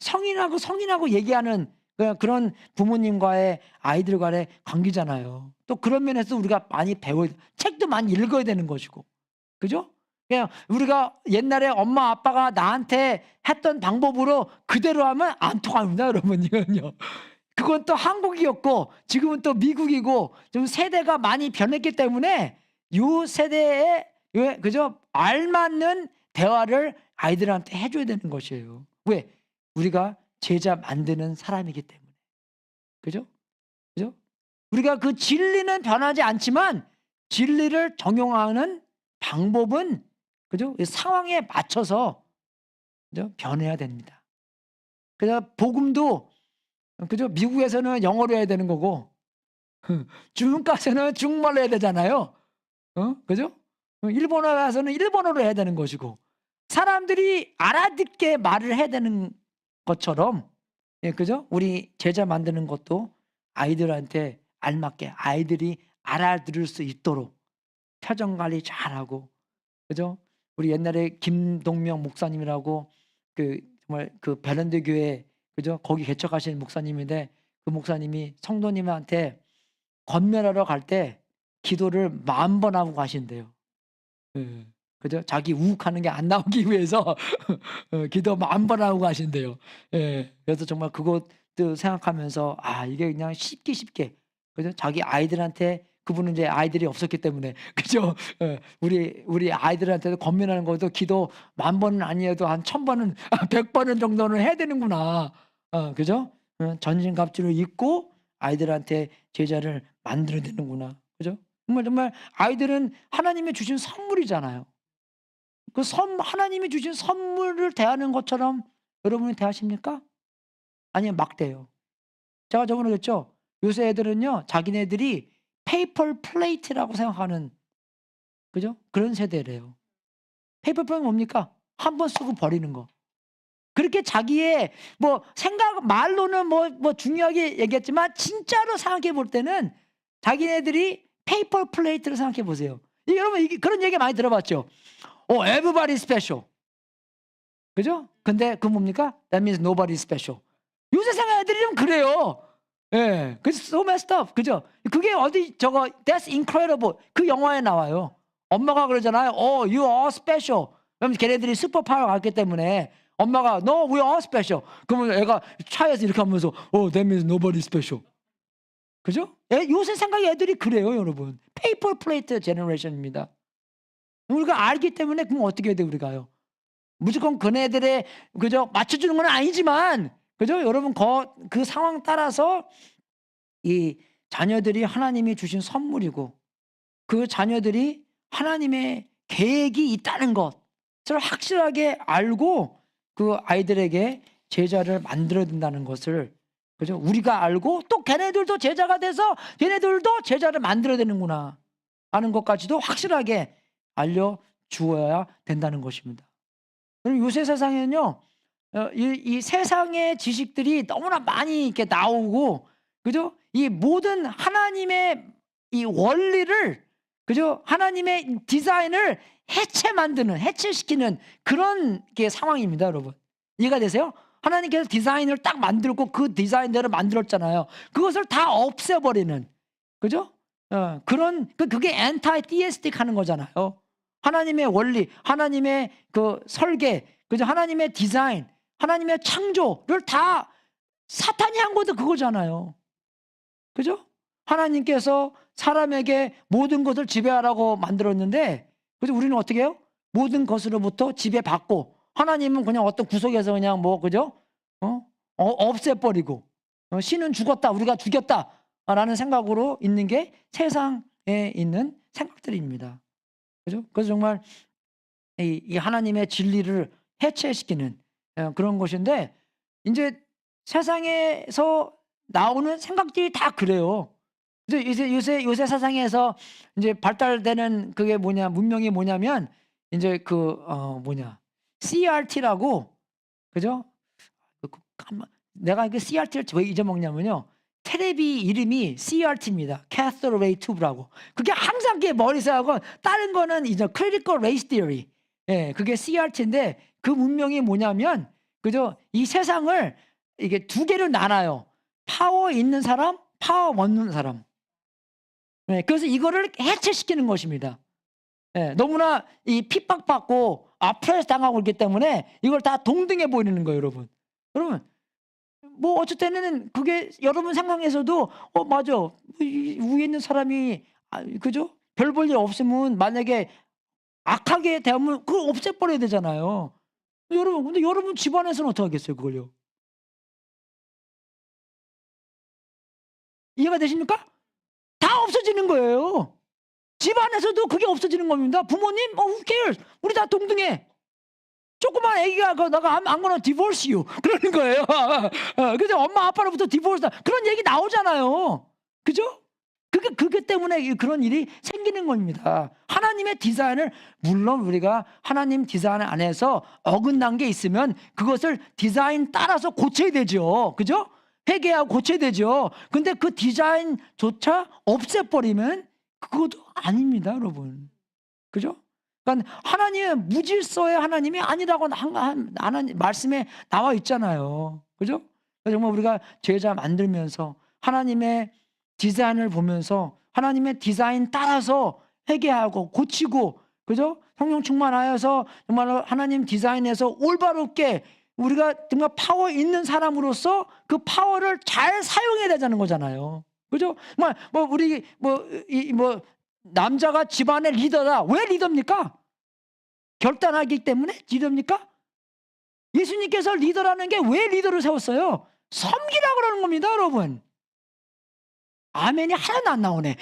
성인하고 얘기하는 그런 부모님과의 아이들 간의 관계잖아요. 또 그런 면에서 우리가 많이 배워야 책도 많이 읽어야 되는 것이고. 그죠? 그냥 우리가 옛날에 엄마 아빠가 나한테 했던 방법으로 그대로 하면 안 통합니다, 여러분. 이건요. 그건 또 한국이었고 지금은 또 미국이고 좀 세대가 많이 변했기 때문에 요 세대에 그죠? 알맞는 대화를 아이들한테 해줘야 되는 것이에요. 왜? 우리가 제자 만드는 사람이기 때문에. 그죠? 그죠? 우리가 그 진리는 변하지 않지만 진리를 적용하는 방법은 그죠? 상황에 맞춰서 그죠? 변해야 됩니다. 그래서 복음도 그죠? 미국에서는 영어로 해야 되는 거고 중국 가서는 중국말로 해야 되잖아요. 그죠? 일본어 가서는 일본어로 해야 되는 것이고 사람들이 알아듣게 말을 해야 되는 것처럼 그죠? 우리 제자 만드는 것도 아이들한테 알맞게 아이들이 알아들을 수 있도록 표정 관리 잘하고 그죠? 우리 옛날에 김동명 목사님이라고 정말 베란드 교회 그죠? 거기 개척하신 목사님인데 그 목사님이 성도님한테 건면하러 갈 때 기도를 10,000번 하고 가신대요. 예. 그죠? 자기 우욱하는 게 안 나오기 위해서 기도 10,000번 하고 가신대요. 예. 그래서 정말 그것도 생각하면서 이게 그냥 쉽게 그죠? 자기 아이들한테 그분은 이제 아이들이 없었기 때문에 그죠? 예. 우리 아이들한테도 권면하는 것도 기도 10,000번은 아니어도 한 1,000번은 100번은 정도는 해야 되는구나. 그죠? 전신갑주를 입고 아이들한테 제자를 만들어야 되는구나. 그죠? 정말 아이들은 하나님이 주신 선물이잖아요. 하나님이 주신 선물을 대하는 것처럼 여러분이 대하십니까? 아니면 막 대해요. 제가 저번에 그랬죠. 요새 애들은요, 자기네들이 페이퍼 플레이트라고 생각하는 그죠? 그런 세대래요. 페이퍼 플레이트 뭡니까? 한 번 쓰고 버리는 거. 그렇게 자기의 말로는 중요하게 얘기했지만 진짜로 생각해 볼 때는 자기네들이 페이퍼 플레이트를 생각해 보세요. 여러분 그런 얘기 많이 들어봤죠? everybody special. 그죠? 근데 그건 뭡니까? That means nobody special. 요새 생각 애들이 좀 그래요. 예. 그래서 so messed up. 그죠? 그게 that's incredible. 그 영화에 나와요. 엄마가 그러잖아요. you are special. 그러면 걔네들이 슈퍼파워가 있기 때문에 엄마가 no, we are special. 그러면 애가 차에서 이렇게 하면서 that means nobody special. 그죠? 요새 생각이 애들이 그래요, 여러분. 페이퍼 플레이트 제너레이션입니다. 우리가 알기 때문에 그럼 어떻게 해야 돼 우리가요? 무조건 그네들의 그죠 맞춰주는 건 아니지만 그죠 여러분 그 상황 따라서 이 자녀들이 하나님이 주신 선물이고 그 자녀들이 하나님의 계획이 있다는 것을 확실하게 알고 그 아이들에게 제자를 만들어야 된다는 것을 그죠 우리가 알고 또 걔네들도 제자가 돼서 걔네들도 제자를 만들어야 되는구나 하는 것까지도 확실하게 알려주어야 된다는 것입니다. 그럼 요새 세상에는요 이 세상의 지식들이 너무나 많이 이렇게 나오고 그죠 이 모든 하나님의 이 원리를 그죠 하나님의 디자인을 해체시키는 그런 게 상황입니다, 여러분. 이해가 되세요? 하나님께서 디자인을 딱 만들고 그 디자인대로 만들었잖아요. 그것을 다 없애버리는 그죠? 그게 엔타이 티에스틱 하는 거잖아요. 하나님의 원리, 하나님의 그 설계, 그죠? 하나님의 디자인, 하나님의 창조를 다 사탄이 한 것도 그거잖아요. 그죠? 하나님께서 사람에게 모든 것을 지배하라고 만들었는데, 그죠? 우리는 어떻게 해요? 모든 것으로부터 지배받고, 하나님은 그냥 어떤 구석에서 그냥 뭐, 그죠? 없애버리고, 신은 죽었다, 우리가 죽였다, 라는 생각으로 있는 게 세상에 있는 생각들입니다. 그죠? 그래서 정말 이 하나님의 진리를 해체시키는 그런 것인데, 이제 세상에서 나오는 생각들이 다 그래요. 요새 세상에서 이제 발달되는 그게 문명이 뭐냐면, 이제 CRT라고, 그죠? 내가 그 CRT를 왜 잊어먹냐면요. 테레비 이름이 CRT입니다. Cathode Ray Tube라고. 그게 항상 그게 머리에 하고, 다른 거는 이제 Critical Race Theory. 예, 그게 CRT인데, 그 문명이 뭐냐면, 그죠? 이 세상을 이게 두 개로 나눠요. 파워 있는 사람, 파워 없는 사람. 네, 그래서 이거를 해체시키는 것입니다. 네, 너무나 이 핍박받고 프레스 당하고 있기 때문에 이걸 다 동등해 보이는 거예요, 여러분. 여러분, 뭐 어쨌든 그게 여러분 상황에서도 맞아. 위에 있는 사람이 그죠? 별 볼 일 없으면 만약에 악하게 대하면 그걸 없애버려야 되잖아요. 여러분, 근데 여러분 집안에서는 어떻게 하겠어요, 그걸요? 이해가 되십니까? 다 없어지는 거예요. 집안에서도 그게 없어지는 겁니다. 부모님, who cares? 우리 다 동등해. 조그만 애기가 내가 I'm gonna divorce you 그러는 거예요. 그래서 엄마 아빠로부터 디보르스 그런 얘기 나오잖아요. 그죠? 그게 때문에 그런 일이 생기는 겁니다. 하나님의 디자인을 물론 우리가 하나님 디자인 안에서 어긋난 게 있으면 그것을 디자인 따라서 고쳐야 되죠. 그죠? 회개하고 고쳐야 되죠. 근데 그 디자인조차 없애버리면 그것도 아닙니다, 여러분. 그죠? 그러니까 하나님은 무질서의 하나님이 아니라고 하나님 말씀에 나와 있잖아요. 그죠? 정말 우리가 제자 만들면서 하나님의 디자인을 보면서 하나님의 디자인 따라서 회개하고 고치고 그죠? 성령 충만하여서 정말 하나님 디자인에서 올바롭게 우리가 정말 파워 있는 사람으로서 그 파워를 잘 사용해야 되자는 거잖아요. 그죠? 우리 남자가 집안의 리더다. 왜 리더입니까? 결단하기 때문에 리더입니까? 예수님께서 리더라는 게 왜 리더를 세웠어요? 섬기라고 그러는 겁니다, 여러분. 아멘이 하나도 안 나오네.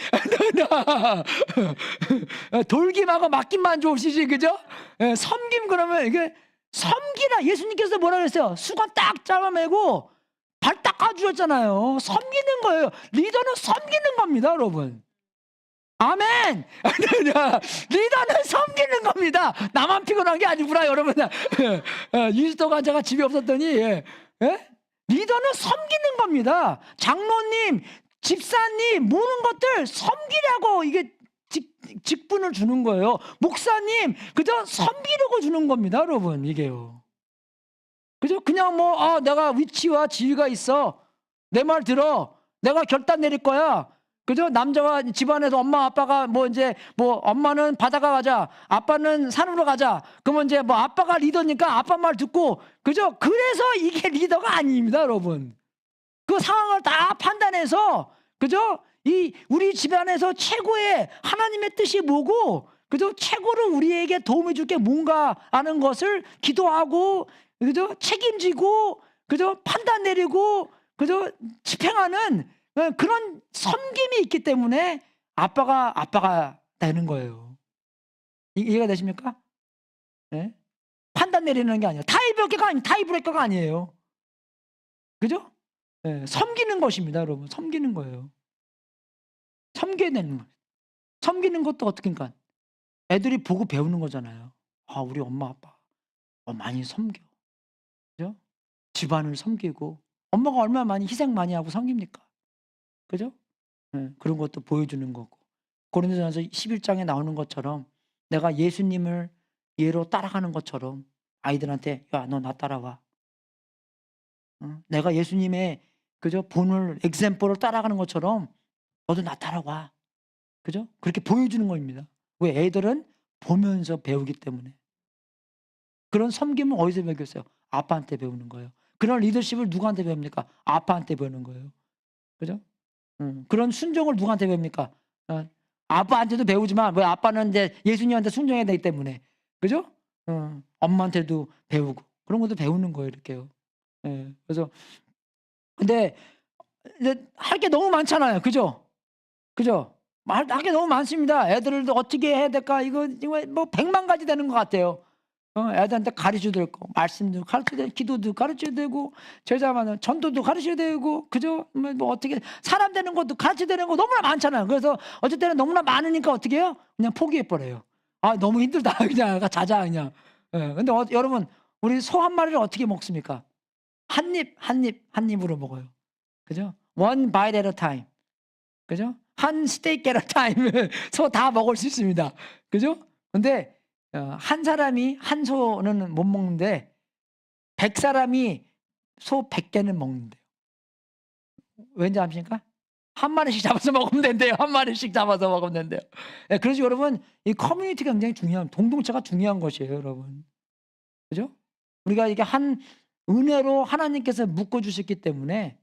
돌김하고 맡김만 좋으시지, 그죠? 섬김 그러면 이게 섬기라. 예수님께서 뭐라 그랬어요? 수건 딱 잡아매고 발 닦아주셨잖아요. 섬기는 거예요. 리더는 섬기는 겁니다, 여러분. 아멘! 리더는 섬기는 겁니다. 나만 피곤한 게 아니구나, 여러분. 2주 동안 제가 집에 없었더니, 리더는 섬기는 겁니다. 장로님, 집사님, 모든 것들 섬기라고 이게 직분을 주는 거예요. 목사님, 그저 섬기려고 주는 겁니다, 여러분, 이게요. 그죠? 그냥 내가 위치와 지위가 있어. 내 말 들어. 내가 결단 내릴 거야. 그죠? 남자와 집안에서 엄마 아빠가 엄마는 바다가 가자, 아빠는 산으로 가자. 그러면 이제 아빠가 리더니까 아빠 말 듣고, 그죠? 그래서 이게 리더가 아닙니다, 여러분. 그 상황을 다 판단해서, 그죠? 우리 집안에서 최고의 하나님의 뜻이 뭐고, 그죠? 최고로 우리에게 도움이 줄 게 뭔가 하는 것을 기도하고, 그죠? 책임지고, 그죠? 판단 내리고, 그죠? 집행하는 그런 섬김이 있기 때문에 아빠가 되는 거예요. 이해가 되십니까? 네? 판단 내리는 게 아니에요. 타이브레이커가 아니에요. 그죠? 네, 섬기는 것입니다, 여러분. 섬기는 거예요. 섬겨야 되는 거예요. 섬기는 것도 어떻게니까 애들이 보고 배우는 거잖아요. 아, 우리 엄마 아빠 많이 섬겨. 그죠? 집안을 섬기고 엄마가 얼마나 많이 희생 많이 하고 섬깁니까? 그죠? 네, 그런 것도 보여주는 거고. 고린도전서 11장에 나오는 것처럼 내가 예수님을 예로 따라가는 것처럼 아이들한테 야, 너 나 따라와. 내가 예수님의 그죠? 본을 엑셈플을 따라가는 것처럼 너도 나 따라와. 그죠? 그렇게 보여주는 겁니다. 왜? 애들은 보면서 배우기 때문에. 그런 섬김은 어디서 배우겠어요? 아빠한테 배우는 거예요. 그런 리더십을 누구한테 배웁니까? 아빠한테 배우는 거예요. 그죠? 그런 순종을 누구한테 배웁니까? 아빠한테도 배우지만 왜 아빠는 이제 예수님한테 순종해야 되기 때문에. 그죠? 엄마한테도 배우고 그런 것도 배우는 거예요, 이렇게요. 예. 그래서 근데 이제 할 게 너무 많잖아요. 그죠? 그죠? 할 게 너무 많습니다. 애들을 어떻게 해야 될까? 이거 뭐 100만 가지 되는 것 같아요. 애들한테 가르쳐야 될 거, 말씀도 가르쳐야 되고, 기도도 가르쳐야 되고, 제자만은 전도도 가르쳐야 되고, 그죠? 뭐 어떻게 사람 되는 것도 가르쳐야 되는 거 너무나 많잖아요. 그래서 어쩔 때는 너무나 많으니까 어떻게 해요? 그냥 포기해 버려요. 아, 너무 힘들다. 그냥 자자 그냥. 예. 근데 여러분, 우리 소 한 마리를 어떻게 먹습니까? 한 입으로 먹어요. 그죠? One bite at a time. 그죠? 한 스테이크 at a time. 소 다 먹을 수 있습니다. 그죠? 근데 한 사람이 한 소는 못 먹는데 100사람이 소 100개는 먹는데요. 왠지 아십니까? 한 마리씩 잡아서 먹으면 된대요. 한 마리씩 잡아서 먹으면 된대요. 예, 그래서 여러분 이 커뮤니티가 굉장히 중요한, 공동체가 중요한 것이에요, 여러분. 그죠? 우리가 이게 한 은혜로 하나님께서 묶어 주셨기 때문에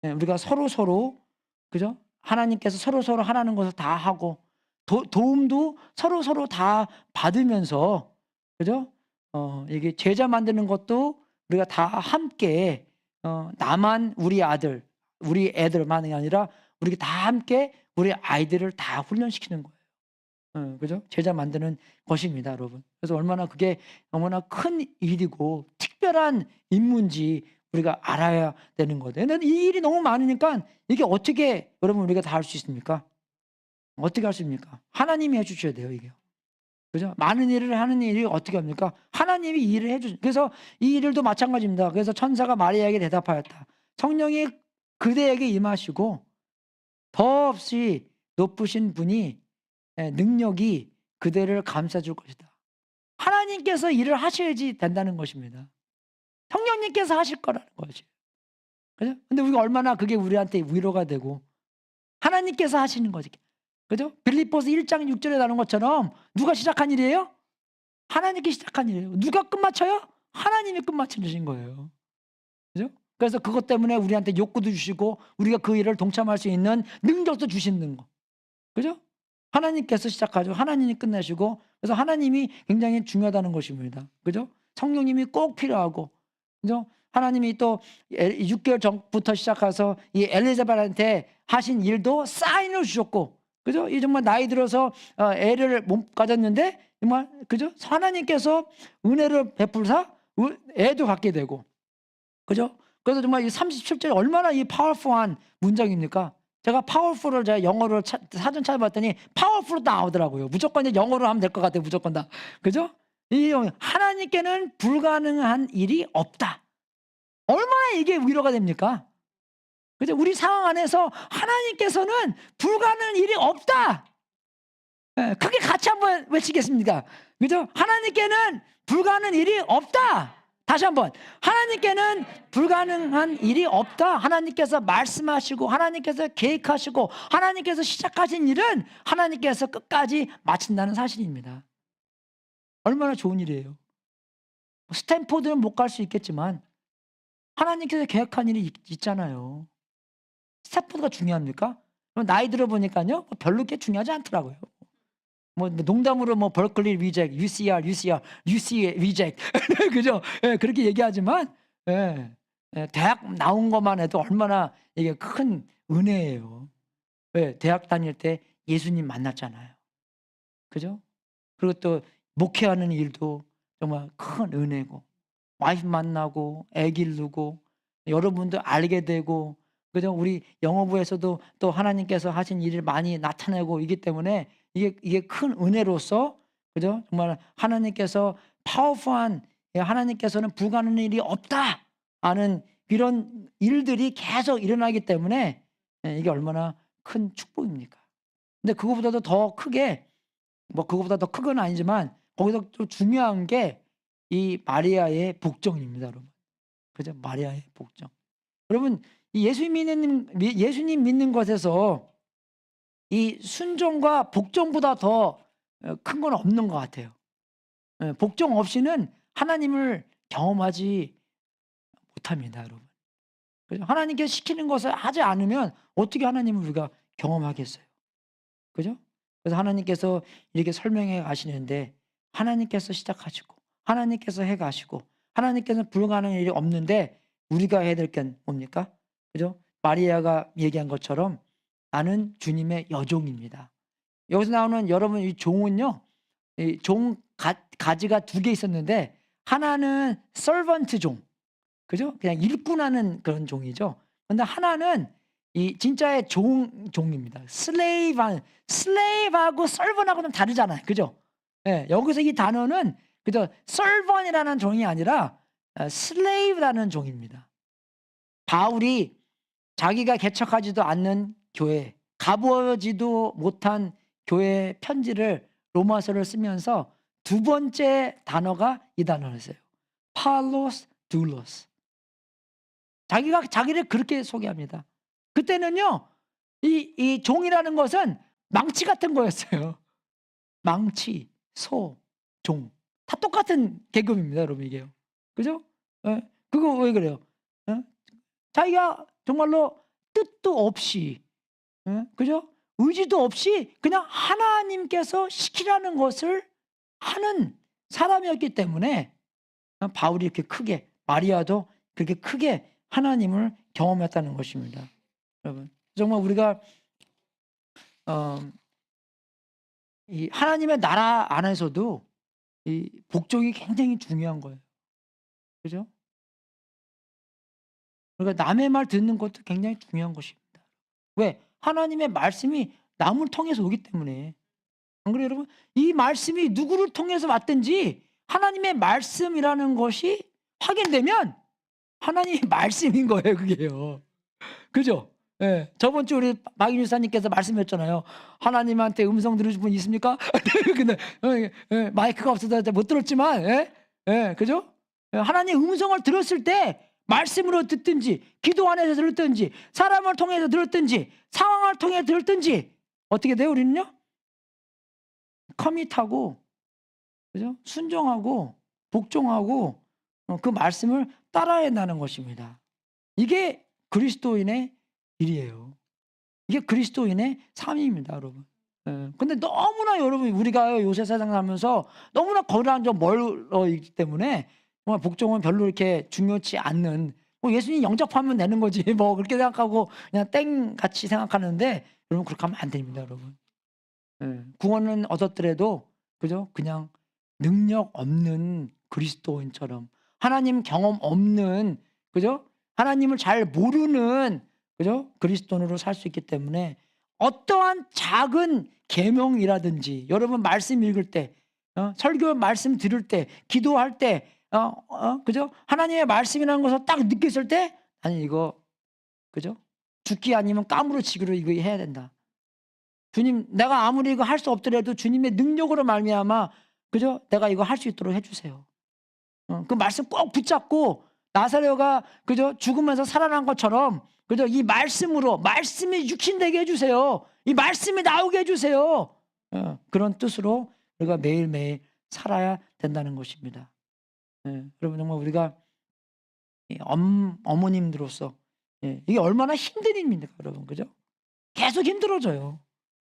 우리가 서로 그죠? 하나님께서 서로 하라는 것을 다 하고 도움도 서로 다 받으면서 그죠? 이게 제자 만드는 것도 우리가 다 함께 나만 우리 애들만이 아니라 우리 다 함께 우리 아이들을 다 훈련시키는 거예요. 그죠? 제자 만드는 것입니다, 여러분. 그래서 얼마나 그게 너무나 큰 일이고 특별한 임무인지 우리가 알아야 되는 거예요. 근데 이 일이 너무 많으니까 이게 어떻게 여러분 우리가 다 할 수 있습니까? 어떻게 할 수 있습니까? 하나님이 해 주셔야 돼요, 이게. 그죠? 많은 일을 하는 일이 어떻게 합니까? 하나님이 이 일을 해 주시. 그래서 이 일도 마찬가지입니다. 그래서 천사가 마리아에게 대답하였다. 성령이 그대에게 임하시고 더없이 높으신 분이 능력이 그대를 감싸줄 것이다. 하나님께서 일을 하셔야지 된다는 것입니다. 성령님께서 하실 거라는 거지. 그죠? 근데 우리가 얼마나 그게 우리한테 위로가 되고 하나님께서 하시는 거지. 그죠? 빌립보서 1장 6절에 나오는 것처럼 누가 시작한 일이에요? 하나님께 시작한 일이에요. 누가 끝마쳐요? 하나님이 끝마쳐주신 거예요. 그죠? 그래서 그것 때문에 우리한테 욕구도 주시고 우리가 그 일을 동참할 수 있는 능력도 주시는 거. 그죠? 하나님께서 시작하죠. 하나님이 끝내시고 그래서 하나님이 굉장히 중요하다는 것입니다. 그죠? 성령님이 꼭 필요하고 그죠? 하나님이 또 6개월 전부터 시작해서 이 엘리자벳한테 하신 일도 사인을 주셨고 그죠? 이 정말 나이 들어서 애를 못 가졌는데 정말 그죠? 하나님께서 은혜를 베풀사 애도 갖게 되고 그죠? 그래서 정말 이 37절 얼마나 이 파워풀한 문장입니까? 제가 파워풀을 제가 영어로 사전 찾아봤더니 파워풀로 나오더라고요. 무조건 이제 영어로 하면 될 것 같아요. 무조건 다. 그죠? 이 하나님께는 불가능한 일이 없다. 얼마나 이게 위로가 됩니까? 그죠? 우리 상황 안에서 하나님께서는 불가능한 일이 없다. 크게 같이 한번 외치겠습니까? 그죠? 하나님께는 불가능한 일이 없다. 다시 한번 하나님께는 불가능한 일이 없다. 하나님께서 말씀하시고 하나님께서 계획하시고 하나님께서 시작하신 일은 하나님께서 끝까지 마친다는 사실입니다. 얼마나 좋은 일이에요. 스탠포드는 못 갈 수 있겠지만 하나님께서 계획한 일이 있잖아요. 스탠포드가 중요합니까? 나이 들어보니까요 별로 그렇게 중요하지 않더라고요. 뭐 농담으로 뭐 벌클리 리젝, UC 리젝 그죠? 예, 그렇게 얘기하지만 예, 대학 나온 것만 해도 얼마나 이게 큰 은혜예요. 왜? 대학 다닐 때 예수님 만났잖아요. 그죠? 그리고 또 목회하는 일도 정말 큰 은혜고, 와이프 만나고 애 기르고 여러분도 알게 되고, 그죠? 우리 영어부에서도 또 하나님께서 하신 일을 많이 나타내고 있기 때문에 이게 큰 은혜로서, 그죠? 정말 하나님께서 파워풀한, 하나님께서는 불가능한 일이 없다 하는 이런 일들이 계속 일어나기 때문에 이게 얼마나 큰 축복입니까? 근데 그거보다도 더 크게, 뭐 그거보다 더 큰 건 아니지만 거기서 또 중요한 게 이 마리아의 복종입니다, 여러분. 그죠? 마리아의 복종. 여러분, 이 예수님 믿는 것에서 이 순종과 복종보다 더 큰 건 없는 것 같아요. 복종 없이는 하나님을 경험하지 못합니다, 여러분. 그죠? 하나님께서 시키는 것을 하지 않으면 어떻게 하나님을 우리가 경험하겠어요? 그죠? 그래서 하나님께서 이렇게 설명해 가시는데, 하나님께서 시작하시고 하나님께서 해 가시고 하나님께서는 불가능한 일이 없는데 우리가 해야 될 게 뭡니까? 그죠? 마리아가 얘기한 것처럼 나는 주님의 여종입니다. 여기서 나오는 여러분 이 종은요, 이 종 가지가 두 개 있었는데 하나는 서번트 종, 그죠? 그냥 일꾼하는 그런 종이죠. 근데 하나는 이 진짜의 종입니다. 슬레이브하고 서번하고는 다르잖아요. 그죠? 예, 여기서 이 단어는 그죠? 서번이라는 종이 아니라 슬레이브라는 종입니다. 바울이 자기가 개척하지도 않는 교회, 가보지도 못한 교회 편지를, 로마서를 쓰면서 두 번째 단어가 이 단어였어요. 팔로스 둘로스. 자기가 자기를 그렇게 소개합니다. 그때는요, 이 종이라는 것은 망치 같은 거였어요. 망치, 소, 종. 다 똑같은 계급입니다, 여러분, 이게요. 그죠? 그거 왜 그래요? 자기가 정말로 뜻도 없이, 그죠? 의지도 없이 그냥 하나님께서 시키라는 것을 하는 사람이었기 때문에 바울이 이렇게 크게, 마리아도 그렇게 크게 하나님을 경험했다는 것입니다. 여러분, 정말 우리가 이 하나님의 나라 안에서도 이 복종이 굉장히 중요한 거예요. 그죠? 그러니까 남의 말 듣는 것도 굉장히 중요한 것입니다. 왜? 하나님의 말씀이 남을 통해서 오기 때문에. 안 그래요, 여러분? 이 말씀이 누구를 통해서 왔든지 하나님의 말씀이라는 것이 확인되면 하나님의 말씀인 거예요, 그게요. 그죠? 예. 저번 주 우리 박인유 사님께서 말씀했잖아요. 하나님한테 음성 들으신 분 있습니까? 근데 마이크가 없어서 못 들었지만, 그죠? 하나님 음성을 들었을 때 말씀으로 듣든지, 기도 안에서 들었든지, 사람을 통해서 들었든지, 상황을 통해 들었든지 어떻게 돼요, 우리는요? 커밋하고, 그죠? 순종하고 복종하고 그 말씀을 따라야 한다는 것입니다. 이게 그리스도인의 일이에요. 이게 그리스도인의 삶입니다, 여러분. 근데 너무나 여러분, 우리가 요새 세상 살면서 너무나 거리랑 좀 멀어 있기 때문에 정말 복종은 별로 이렇게 중요치 않는, 뭐 예수님 영접하면 되는 거지 뭐 그렇게 생각하고 그냥 땡같이 생각하는데, 여러분 그렇게 하면 안 됩니다, 여러분. 구원은 얻었더라도, 그죠? 그냥 능력 없는 그리스도인처럼, 하나님 경험 없는, 그죠? 하나님을 잘 모르는, 그죠? 그리스도인으로 살 수 있기 때문에 어떠한 작은 계명이라든지, 여러분 말씀 읽을 때, 설교 말씀 들을 때, 기도할 때, 그죠? 하나님의 말씀이라는 것을 딱 느꼈을 때, 아니 이거, 그죠? 죽기 아니면 까무러치기로 이거 해야 된다. 주님, 내가 아무리 이거 할 수 없더라도 주님의 능력으로 말미암아, 그죠? 내가 이거 할 수 있도록 해주세요. 그 말씀 꼭 붙잡고, 나사로가 그죠? 죽으면서 살아난 것처럼, 그죠? 이 말씀으로, 말씀이 육신되게 해주세요. 이 말씀이 나오게 해주세요. 그런 뜻으로 우리가 매일매일 살아야 된다는 것입니다. 여러분, 정말 우리가 어머님들로서, 이게 얼마나 힘든 일입니까, 여러분, 그죠? 계속 힘들어져요.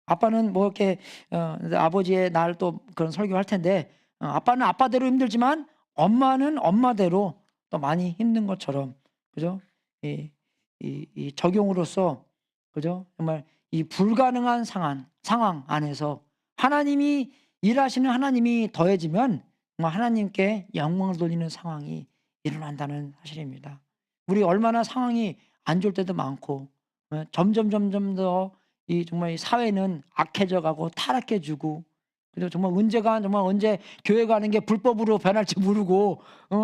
아빠는 뭐 이렇게 아버지의 날 또 그런 설교할 텐데 아빠는 아빠대로 힘들지만 엄마는 엄마대로 또 많이 힘든 것처럼 그죠? 이 적용으로서 그죠? 정말 이 불가능한 상황 안에서 하나님이 일하시는 하나님이 더해지면 정말 하나님께 영광을 돌리는 상황이 일어난다는 사실입니다. 우리 얼마나 상황이 안 좋을 때도 많고 점점 더 이 정말 이 사회는 악해져 가고 타락해지고 그리고 정말 정말 언제 교회 가는 게 불법으로 변할지 모르고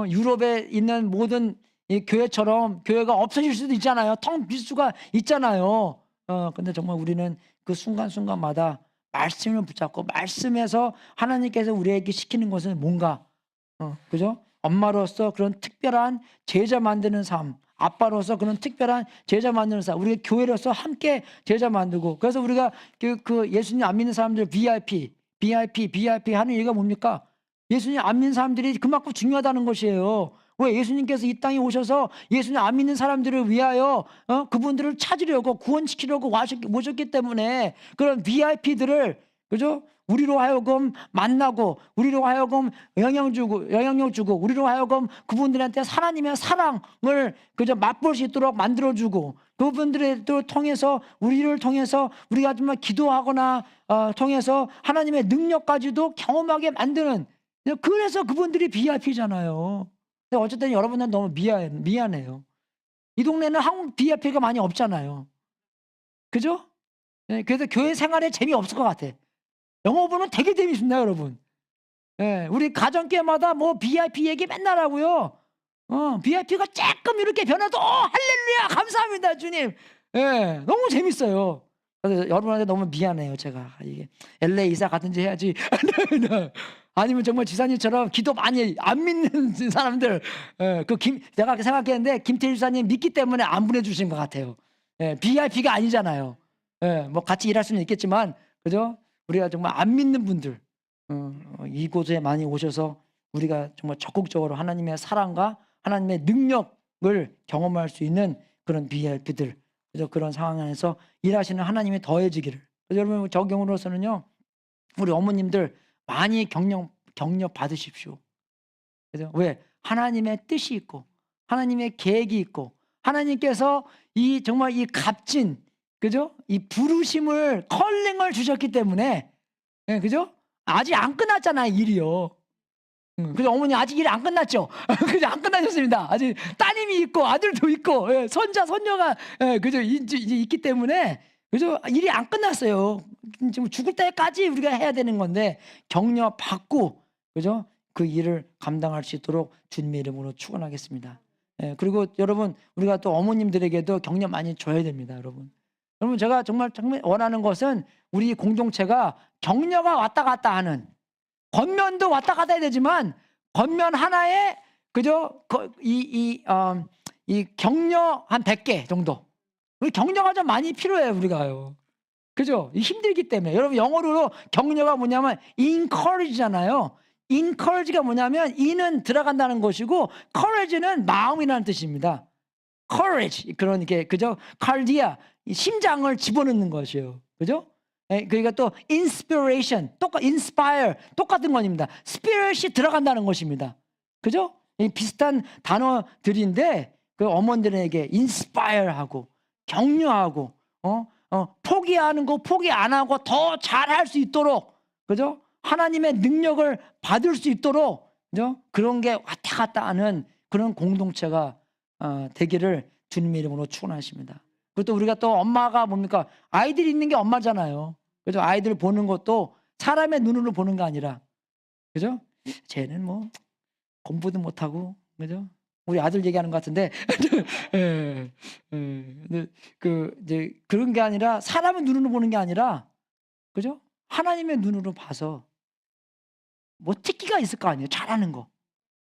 유럽에 있는 모든 이 교회처럼 교회가 없어질 수도 있잖아요. 텅 빌 수가 있잖아요. 근데 정말 우리는 그 순간순간마다 말씀을 붙잡고 말씀에서 하나님께서 우리에게 시키는 것은 뭔가 그죠? 엄마로서 그런 특별한 제자 만드는 삶, 아빠로서 그런 특별한 제자 만드는 삶, 우리 교회로서 함께 제자 만들고 그래서 우리가 그 예수님 안 믿는 사람들 VIP 하는 얘기가 뭡니까? 예수님 안 믿는 사람들이 그만큼 중요하다는 것이에요. 왜? 예수님께서 이 땅에 오셔서 예수님 안 믿는 사람들을 위하여 그분들을 찾으려고 구원시키려고 오셨기 때문에 그런 VIP들을 그죠? 우리로 하여금 만나고 우리로 하여금 영향력 주고 우리로 하여금 그분들한테 하나님의 사랑을 그저 맛볼 수 있도록 만들어주고 그분들을 통해서 우리를 통해서 우리가 정말 기도하거나 통해서 하나님의 능력까지도 경험하게 만드는 그래서 그분들이 VIP잖아요. 근데 어쨌든 여러분들은 너무 미안해요. 이 동네는 한국 VIP가 많이 없잖아요. 그죠? 그래서 교회 생활에 재미없을 것 같아. 영어 보면 되게 재밌습니다, 여러분. 우리 가정교회마다 뭐 VIP 얘기 맨날 하고요. VIP가 조금 이렇게 변해도 할렐루야 감사합니다 주님. 너무 재밌어요. 그래서 여러분한테 너무 미안해요 제가. 이게 LA 이사 가든지 해야지. 아니면 정말 지사님처럼 기도 많이 안 믿는 사람들. 내가 생각했는데 김태일 지사님 믿기 때문에 안 보내주신 것 같아요. VIP가 아니잖아요. 뭐 같이 일할 수는 있겠지만 그죠? 우리가 정말 안 믿는 분들 이곳에 많이 오셔서 우리가 정말 적극적으로 하나님의 사랑과 하나님의 능력을 경험할 수 있는 그런 VIP들 그래서 그런 상황 안에서 일하시는 하나님이 더해지기를 여러분 적용으로서는요 우리 어머님들 많이 격려 받으십시오. 그죠? 왜? 하나님의 뜻이 있고 하나님의 계획이 있고 하나님께서 이 정말 이 값진 그죠? 이 부르심을 컬링을 주셨기 때문에 그죠? 아직 안 끝났잖아요 일이요. 그죠? 어머니 아직 일 안 끝났죠? 그죠? 안 끝나셨습니다. 아직 따님이 있고 아들도 있고 손자 손녀가 그죠? 이제 있기 때문에 그죠? 일이 안 끝났어요. 지금 죽을 때까지 우리가 해야 되는 건데 격려 받고 그죠? 그 일을 감당할 수 있도록 주님의 이름으로 축원하겠습니다. 그리고 여러분 우리가 또 어머님들에게도 격려 많이 줘야 됩니다, 여러분. 여러분 제가 정말 원하는 것은 우리 공동체가 격려가 왔다 갔다 하는 겉면도 왔다 갔다 해야 되지만 겉면 하나에 그죠? 이 격려 한 100개 정도. 우리 격려가 좀 많이 필요해요, 우리가요. 그죠? 힘들기 때문에. 여러분 영어로 격려가 뭐냐면 encourage잖아요. encourage가 뭐냐면 e는 들어간다는 것이고 courage는 마음이라는 뜻입니다. courage 그러니까 그죠? cardia 심장을 집어넣는 것이에요. 그죠? 그러니까 또 inspiration inspire 똑같은 겁니다. spirit이 들어간다는 것입니다. 그죠? 비슷한 단어들인데 그 어머니들에게 inspire하고 격려하고 포기하는 거 포기 안 하고 더 잘할 수 있도록 그죠? 하나님의 능력을 받을 수 있도록 그죠? 그런 게 왔다 갔다 하는 그런 공동체가 되기를 주님의 이름으로 축원하십니다. 그리고 또 우리가 또 엄마가 뭡니까? 아이들이 있는 게 엄마잖아요. 그죠? 아이들 보는 것도 사람의 눈으로 보는 게 아니라 그죠? 쟤는 뭐 공부도 못하고 그죠? 우리 아들 얘기하는 것 같은데 이제 그런 게 아니라 사람의 눈으로 보는 게 아니라 그죠? 하나님의 눈으로 봐서 뭐 특기가 있을 거 아니에요. 잘하는 거.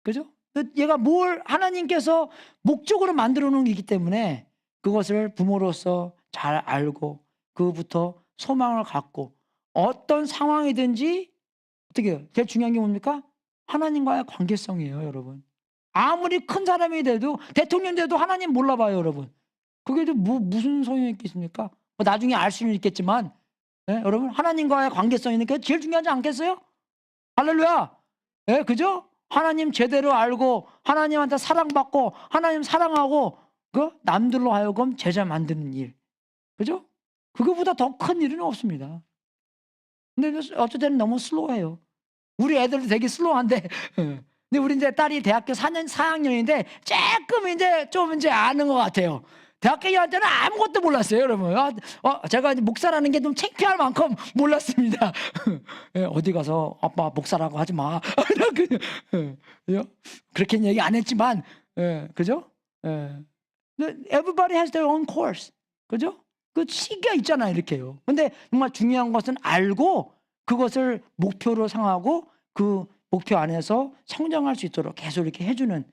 그죠? 얘가 뭘 하나님께서 목적으로 만들어 놓은 게 있기 때문에 그것을 부모로서 잘 알고 그부터 소망을 갖고 어떤 상황이든지 어떻게 해요? 제일 중요한 게 뭡니까? 하나님과의 관계성이에요, 여러분. 아무리 큰 사람이 돼도 대통령 돼도 하나님 몰라봐요, 여러분. 그게 무슨 소용이 있겠습니까? 나중에 알 수는 있겠지만 예? 여러분 하나님과의 관계성이 그게 제일 중요하지 않겠어요? 할렐루야. 예, 그죠? 하나님 제대로 알고 하나님한테 사랑받고 하나님 사랑하고 그 남들로 하여금 제자 만드는 일, 그죠? 그거보다 더 큰 일은 없습니다. 근데 어쩔 때는 너무 슬로우해요. 우리 애들도 되게 슬로우한데 근데 우리 이제 딸이 대학교 4학년인데 조금 이제 좀 이제 아는 것 같아요. 대학교 2학년 때는 아무것도 몰랐어요, 여러분. 제가 이제 목사라는 게 좀 창피할 만큼 몰랐습니다. 예, 어디 가서 아빠 목사라고 하지 마. 그렇게 얘기 안 했지만, 예, 그죠? 예. Everybody has their own course, 그죠? 그 시기가 있잖아요, 이렇게요. 근데 정말 중요한 것은 알고 그것을 목표로 삼하고 그 목표 안에서 성장할 수 있도록 계속 이렇게 해주는.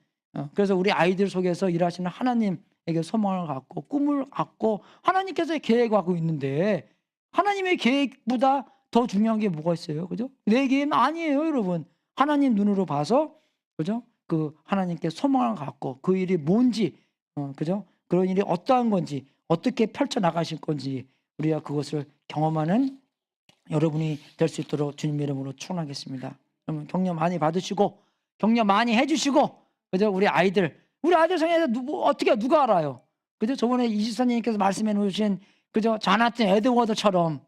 그래서 우리 아이들 속에서 일하시는 하나님에게 소망을 갖고 꿈을 갖고 하나님께서 계획하고 있는데 하나님의 계획보다 더 중요한 게 뭐가 있어요, 그죠? 내 계획은 아니에요, 여러분. 하나님 눈으로 봐서, 그죠? 그 하나님께 소망을 갖고 그 일이 뭔지, 그죠? 그런 일이 어떠한 건지 어떻게 펼쳐 나가실 건지 우리가 그것을 경험하는 여러분이 될 수 있도록 주님 이름으로 축원하겠습니다. 여러분 격려 많이 받으시고 격려 많이 해주시고, 그죠? 우리 아이들 성에서 누가 알아요? 그죠? 저번에 이지사님께서 말씀해 놓으신, 그죠? 자나튼 에드워드처럼,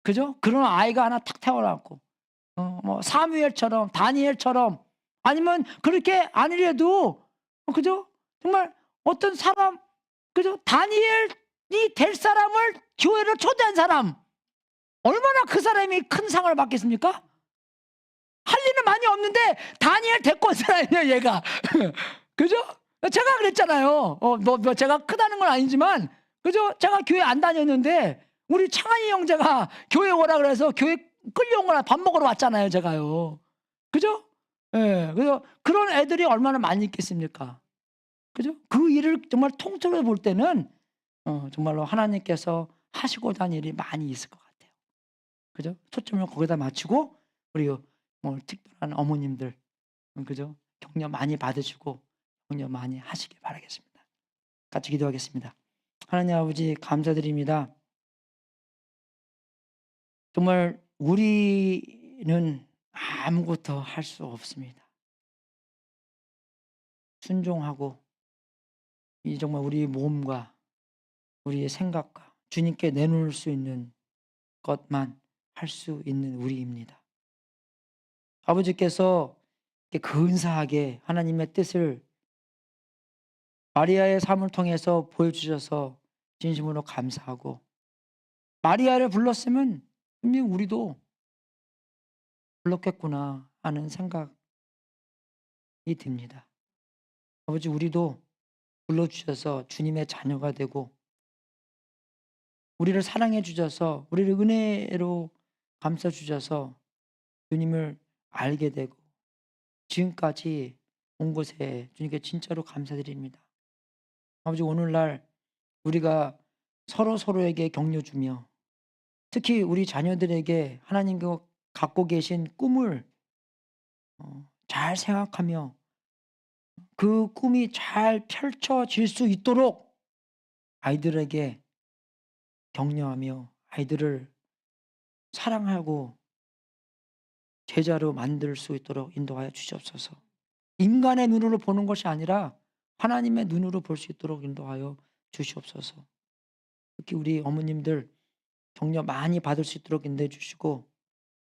그죠? 그런 아이가 하나 탁 태어났고, 뭐 사무엘처럼 다니엘처럼, 아니면 그렇게 아니래도, 그죠? 정말 어떤 사람, 그죠? 다니엘이 될 사람을 교회를 초대한 사람, 얼마나 그 사람이 큰 상을 받겠습니까? 할 일은 많이 없는데 다니엘 데리고 온 사람이에요, 얘가. 그죠? 제가 그랬잖아요. 제가 크다는 건 아니지만, 그죠? 제가 교회 안 다녔는데 우리 창한이 형제가 교회 오라 그래서 교회 끌려온 거나 밥 먹으러 왔잖아요, 제가요. 그죠? 예. 그래서 그런 애들이 얼마나 많이 있겠습니까? 그죠? 그 일을 정말 통틀어 볼 때는 정말로 하나님께서 하시고자 하는 일이 많이 있을 것 같아요. 그죠? 초점을 거기다 맞추고 우리 특별한 어머님들, 그죠? 격려 많이 받으시고 격려 많이 하시길 바라겠습니다. 같이 기도하겠습니다. 하나님 아버지 감사드립니다. 정말 우리는 아무것도 할 수 없습니다. 순종하고 이 정말 우리 몸과 우리의 생각과 주님께 내놓을 수 있는 것만 할 수 있는 우리입니다. 아버지께서 근사하게 하나님의 뜻을 마리아의 삶을 통해서 보여주셔서 진심으로 감사하고, 마리아를 불렀으면 분명 우리도 불렀겠구나 하는 생각이 듭니다. 아버지, 우리도 불러주셔서 주님의 자녀가 되고 우리를 사랑해 주셔서 우리를 은혜로 감싸 주셔서 주님을 알게 되고 지금까지 온 것에 주님께 진짜로 감사드립니다. 아버지, 오늘날 우리가 서로에게 격려 주며 특히 우리 자녀들에게 하나님께서 갖고 계신 꿈을 잘 생각하며 그 꿈이 잘 펼쳐질 수 있도록 아이들에게 격려하며 아이들을 사랑하고 제자로 만들 수 있도록 인도하여 주시옵소서. 인간의 눈으로 보는 것이 아니라 하나님의 눈으로 볼 수 있도록 인도하여 주시옵소서. 특히 우리 어머님들 격려 많이 받을 수 있도록 인도해 주시고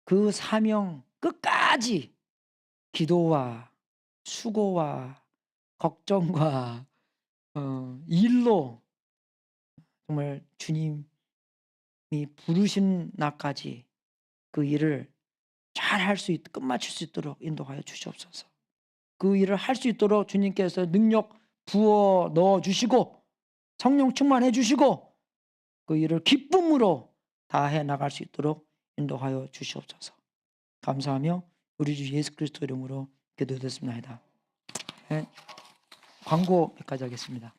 그 사명 끝까지 기도와 수고와 걱정과 일로 정말 주님이 부르신 날까지 그 일을 잘 할 수 끝마칠 수 있도록 인도하여 주시옵소서. 그 일을 할 수 있도록 주님께서 능력 부어 넣어 주시고 성령 충만해 주시고 그 일을 기쁨으로 다해 나갈 수 있도록 인도하여 주시옵소서. 감사하며 우리 주 예수 그리스도 이름으로 기도드렸습니다. 네. 광고 몇 가지 하겠습니다.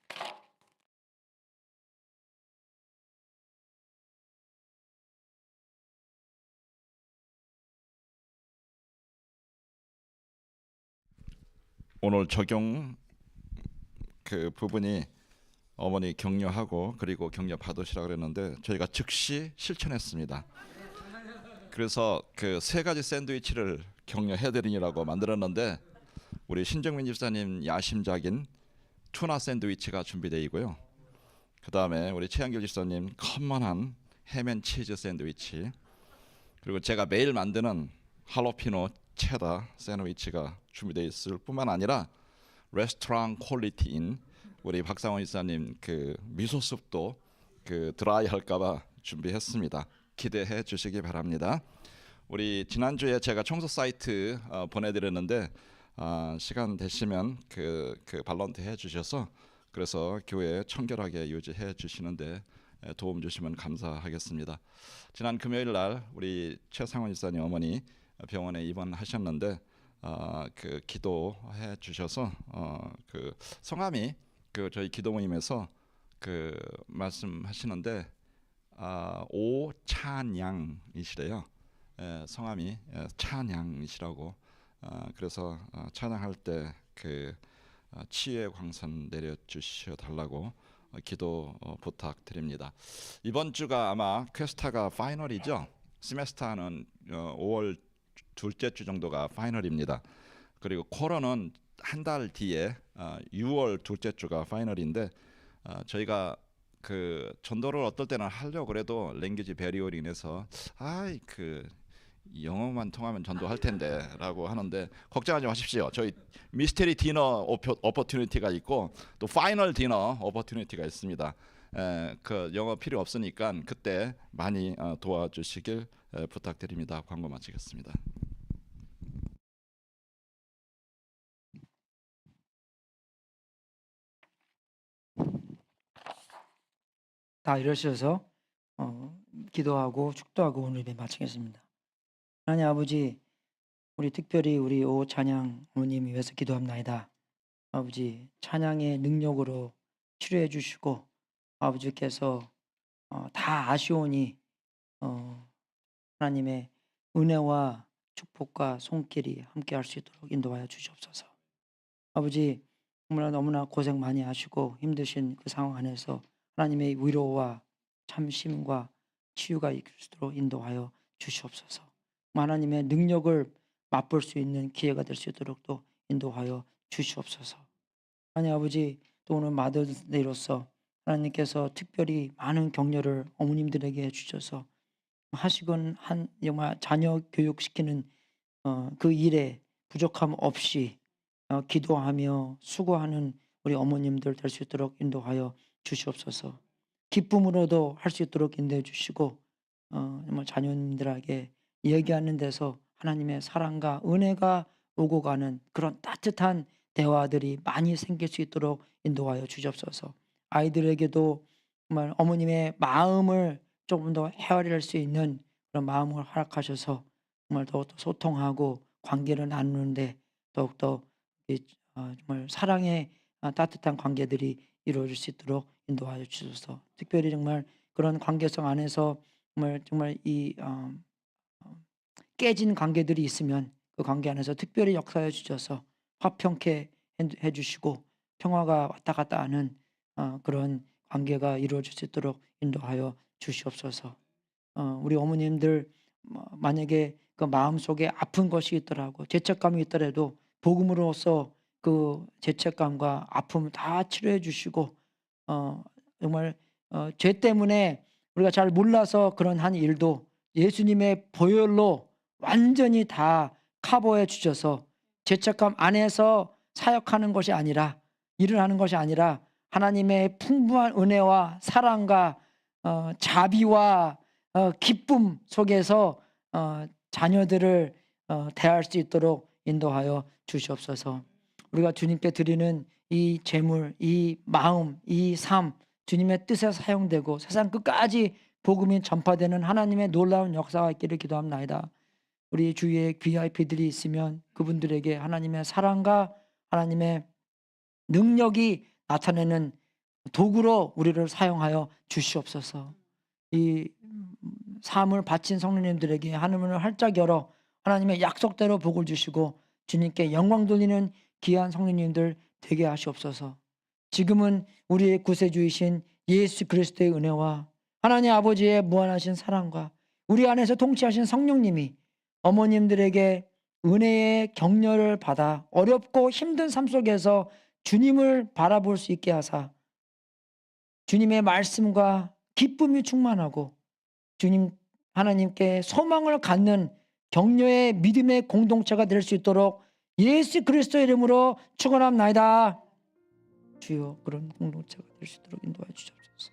오늘 적용 그 부분이 어머니 격려하고 그리고 격려 받으시라 그랬는데 저희가 즉시 실천했습니다. 그래서 그 세 가지 샌드위치를 격려해드리라고 만들었는데 우리 신정민 집사님 야심작인 투나 샌드위치가 준비되어 있고요. 그 다음에 우리 최한길 집사님 커먼한 햄앤치즈 샌드위치, 그리고 제가 매일 만드는 할로피노 체다 샌드위치가 준비되어 있을 뿐만 아니라 레스토랑 퀄리티인 우리 박상원 이사님 그 미소숲도 그 드라이 할까봐 준비했습니다. 기대해 주시기 바랍니다. 우리 지난주에 제가 청소 사이트 보내드렸는데 시간 되시면 그 발론트 해주셔서 그래서 교회 청결하게 유지해 주시는데 도움 주시면 감사하겠습니다. 지난 금요일 날 우리 최상원 이사님 어머니 병원에 입원하셨는데 그 기도해 주셔서 그 성함이 그 저희 기도 모임에서 그 말씀하시는데 오찬양이시래요. 성함이 찬양이시라고. 그래서 찬양할 때 그 치유의 광선 내려 주셔 달라고 기도 부탁드립니다. 이번 주가 아마 퀘스타가 파이널이죠. 시메스타는 5월 둘째 주 정도가 파이널입니다. 그리고 쿼러는 한 달 뒤에 6월 둘째 주가 파이널인데 저희가 그 전도를 어떨 때는 하려고 그래도 랭귀지 베리어로 인해서 그 영어만 통하면 전도할 텐데라고 하는데 걱정하지 마십시오. 저희 미스테리 디너 오퍼튜니티가 있고 또 파이널 디너 오퍼튜니티가 있습니다. 그 영어 필요 없으니까 그때 많이 도와주시길 부탁드립니다. 광고 마치겠습니다. 다 일어서서 기도하고 축도하고 오늘 예배 마치겠습니다. 하나님 아버지, 우리 특별히 우리 오 찬양 어머님 위해서 기도합나이다. 아버지, 찬양의 능력으로 치료해 주시고 아버지께서 다 아시오니 하나님의 은혜와 축복과 손길이 함께 할 수 있도록 인도하여 주시옵소서. 아버지, 정말 너무나 고생 많이 하시고 힘드신 그 상황 안에서 하나님의 위로와 참심과 치유가 있을 수 있도록 인도하여 주시옵소서. 하나님의 능력을 맛볼 수 있는 기회가 될 수 있도록 또 인도하여 주시옵소서. 하나님 아버지, 또 오늘 마더데이로서 하나님께서 특별히 많은 격려를 어머님들에게 주셔서 하시건 한 정말 자녀 교육시키는 그 일에 부족함 없이 기도하며 수고하는 우리 어머님들 될 수 있도록 인도하여 주시옵소서. 기쁨으로도 할 수 있도록 인도해 주시고 정말 자녀님들에게 얘기하는 데서 하나님의 사랑과 은혜가 오고 가는 그런 따뜻한 대화들이 많이 생길 수 있도록 인도하여 주시옵소서. 아이들에게도 정말 어머님의 마음을 조금 더 헤아릴 수 있는 그런 마음을 허락하셔서 정말 더욱더 소통하고 관계를 나누는데 더욱더 정말 사랑의 따뜻한 관계들이 이루어질 수 있도록 인도하여 주셔서, 특별히 정말 그런 관계성 안에서 정말 이 깨진 관계들이 있으면 그 관계 안에서 특별히 역사해 주셔서 화평케 해 주시고 평화가 왔다 갔다 하는 그런 관계가 이루어질 수 있도록 인도하여 주시옵소서. 우리 어머님들 만약에 그 마음속에 아픈 것이 있더라고 죄책감이 있더라도 복음으로써 그 죄책감과 아픔을 다 치료해 주시고 정말 죄 때문에 우리가 잘 몰라서 그런 한 일도 예수님의 보혈로 완전히 다 커버해 주셔서 죄책감 안에서 사역하는 것이 아니라 일을 하는 것이 아니라 하나님의 풍부한 은혜와 사랑과 자비와 기쁨 속에서 자녀들을 대할 수 있도록 인도하여 주시옵소서. 우리가 주님께 드리는 이 재물, 이 마음, 이 삶 주님의 뜻에 사용되고 세상 끝까지 복음이 전파되는 하나님의 놀라운 역사가 있기를 기도합나이다. 우리 주위에 VIP들이 있으면 그분들에게 하나님의 사랑과 하나님의 능력이 나타내는 도구로 우리를 사용하여 주시옵소서. 이 삶을 바친 성도님들에게 하늘문을 활짝 열어 하나님의 약속대로 복을 주시고 주님께 영광 돌리는 귀한 성도님들 되게 하시옵소서. 지금은 우리의 구세주이신 예수 그리스도의 은혜와 하나님 아버지의 무한하신 사랑과 우리 안에서 통치하신 성령님이 어머님들에게 은혜의 격려를 받아 어렵고 힘든 삶 속에서 주님을 바라볼 수 있게 하사 주님의 말씀과 기쁨이 충만하고 주님 하나님께 소망을 갖는 격려의 믿음의 공동체가 될 수 있도록 예수 그리스도의 이름으로 축원합나이다. 주여, 그런 공동체가 될 수 있도록 인도해 주옵소서.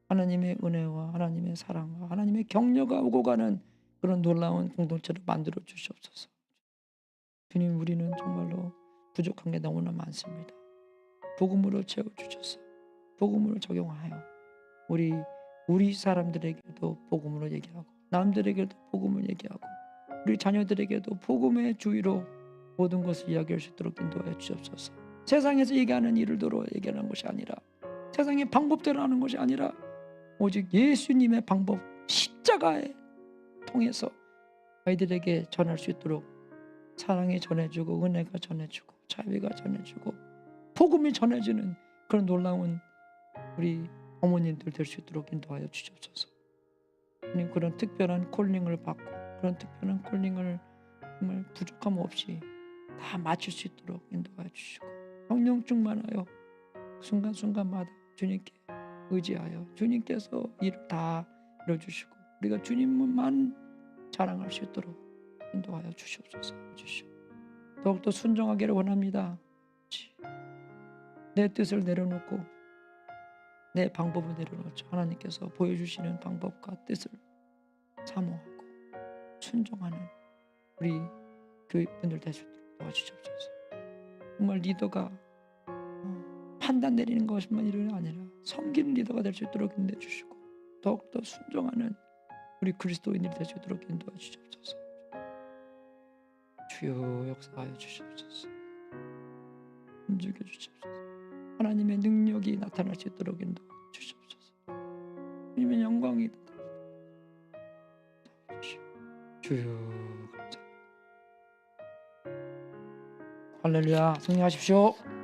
하나님의 은혜와 하나님의 사랑과 하나님의 격려가 오고 가는 그런 놀라운 공동체를 만들어 주시옵소서. 주님, 우리는 정말로 부족한 게 너무나 많습니다. 복음으로 채워주셔서 복음으로 적용하여 우리 사람들에게도 복음으로 얘기하고 남들에게도 복음을 얘기하고 우리 자녀들에게도 복음의 주의로 모든 것을 이야기할 수 있도록 인도하여 주옵소서. 세상에서 얘기하는 일들로 얘기하는 것이 아니라 세상의 방법대로 하는 것이 아니라 오직 예수님의 방법 십자가에 통해서 아이들에게 전할 수 있도록 사랑이 전해주고 은혜가 전해주고 자비가 전해주고 복음이 전해지는 그런 놀라운 우리 어머님들 될 수 있도록 인도하여 주시옵소서. 주님, 그런 특별한 콜링을 받고 그런 특별한 콜링을 정말 부족함 없이 다 마칠 수 있도록 인도하여 주시고 성령 충만하여 순간순간마다 주님께 의지하여 주님께서 일을 다 이뤄주시고 우리가 주님만 자랑할 수 있도록 인도하여 주시옵소서. 더욱더 순종하기를 원합니다. 내 뜻을 내려놓고 내 방법을 내려놓죠. 하나님께서 보여주시는 방법과 뜻을 사모하고 순종하는 우리 교육분들 될 수 있도록 도와주시옵소서. 정말 리더가 판단 내리는 것만 일이 아니라 섬기는 리더가 될 수 있도록 인도해 주시고 더욱더 순종하는 우리 그리스도인들이 될 수 있도록 인도해 주시옵소서. 주여, 역사하여 주시옵소서. 움직여 주시옵소서. 하나님의 능력이 나타날 수 있도록 인도해 주시옵소서. 주님의 영광이 나타나 주시옵소서. 주여, 감사합니다. 할렐루야, 승리하십시오.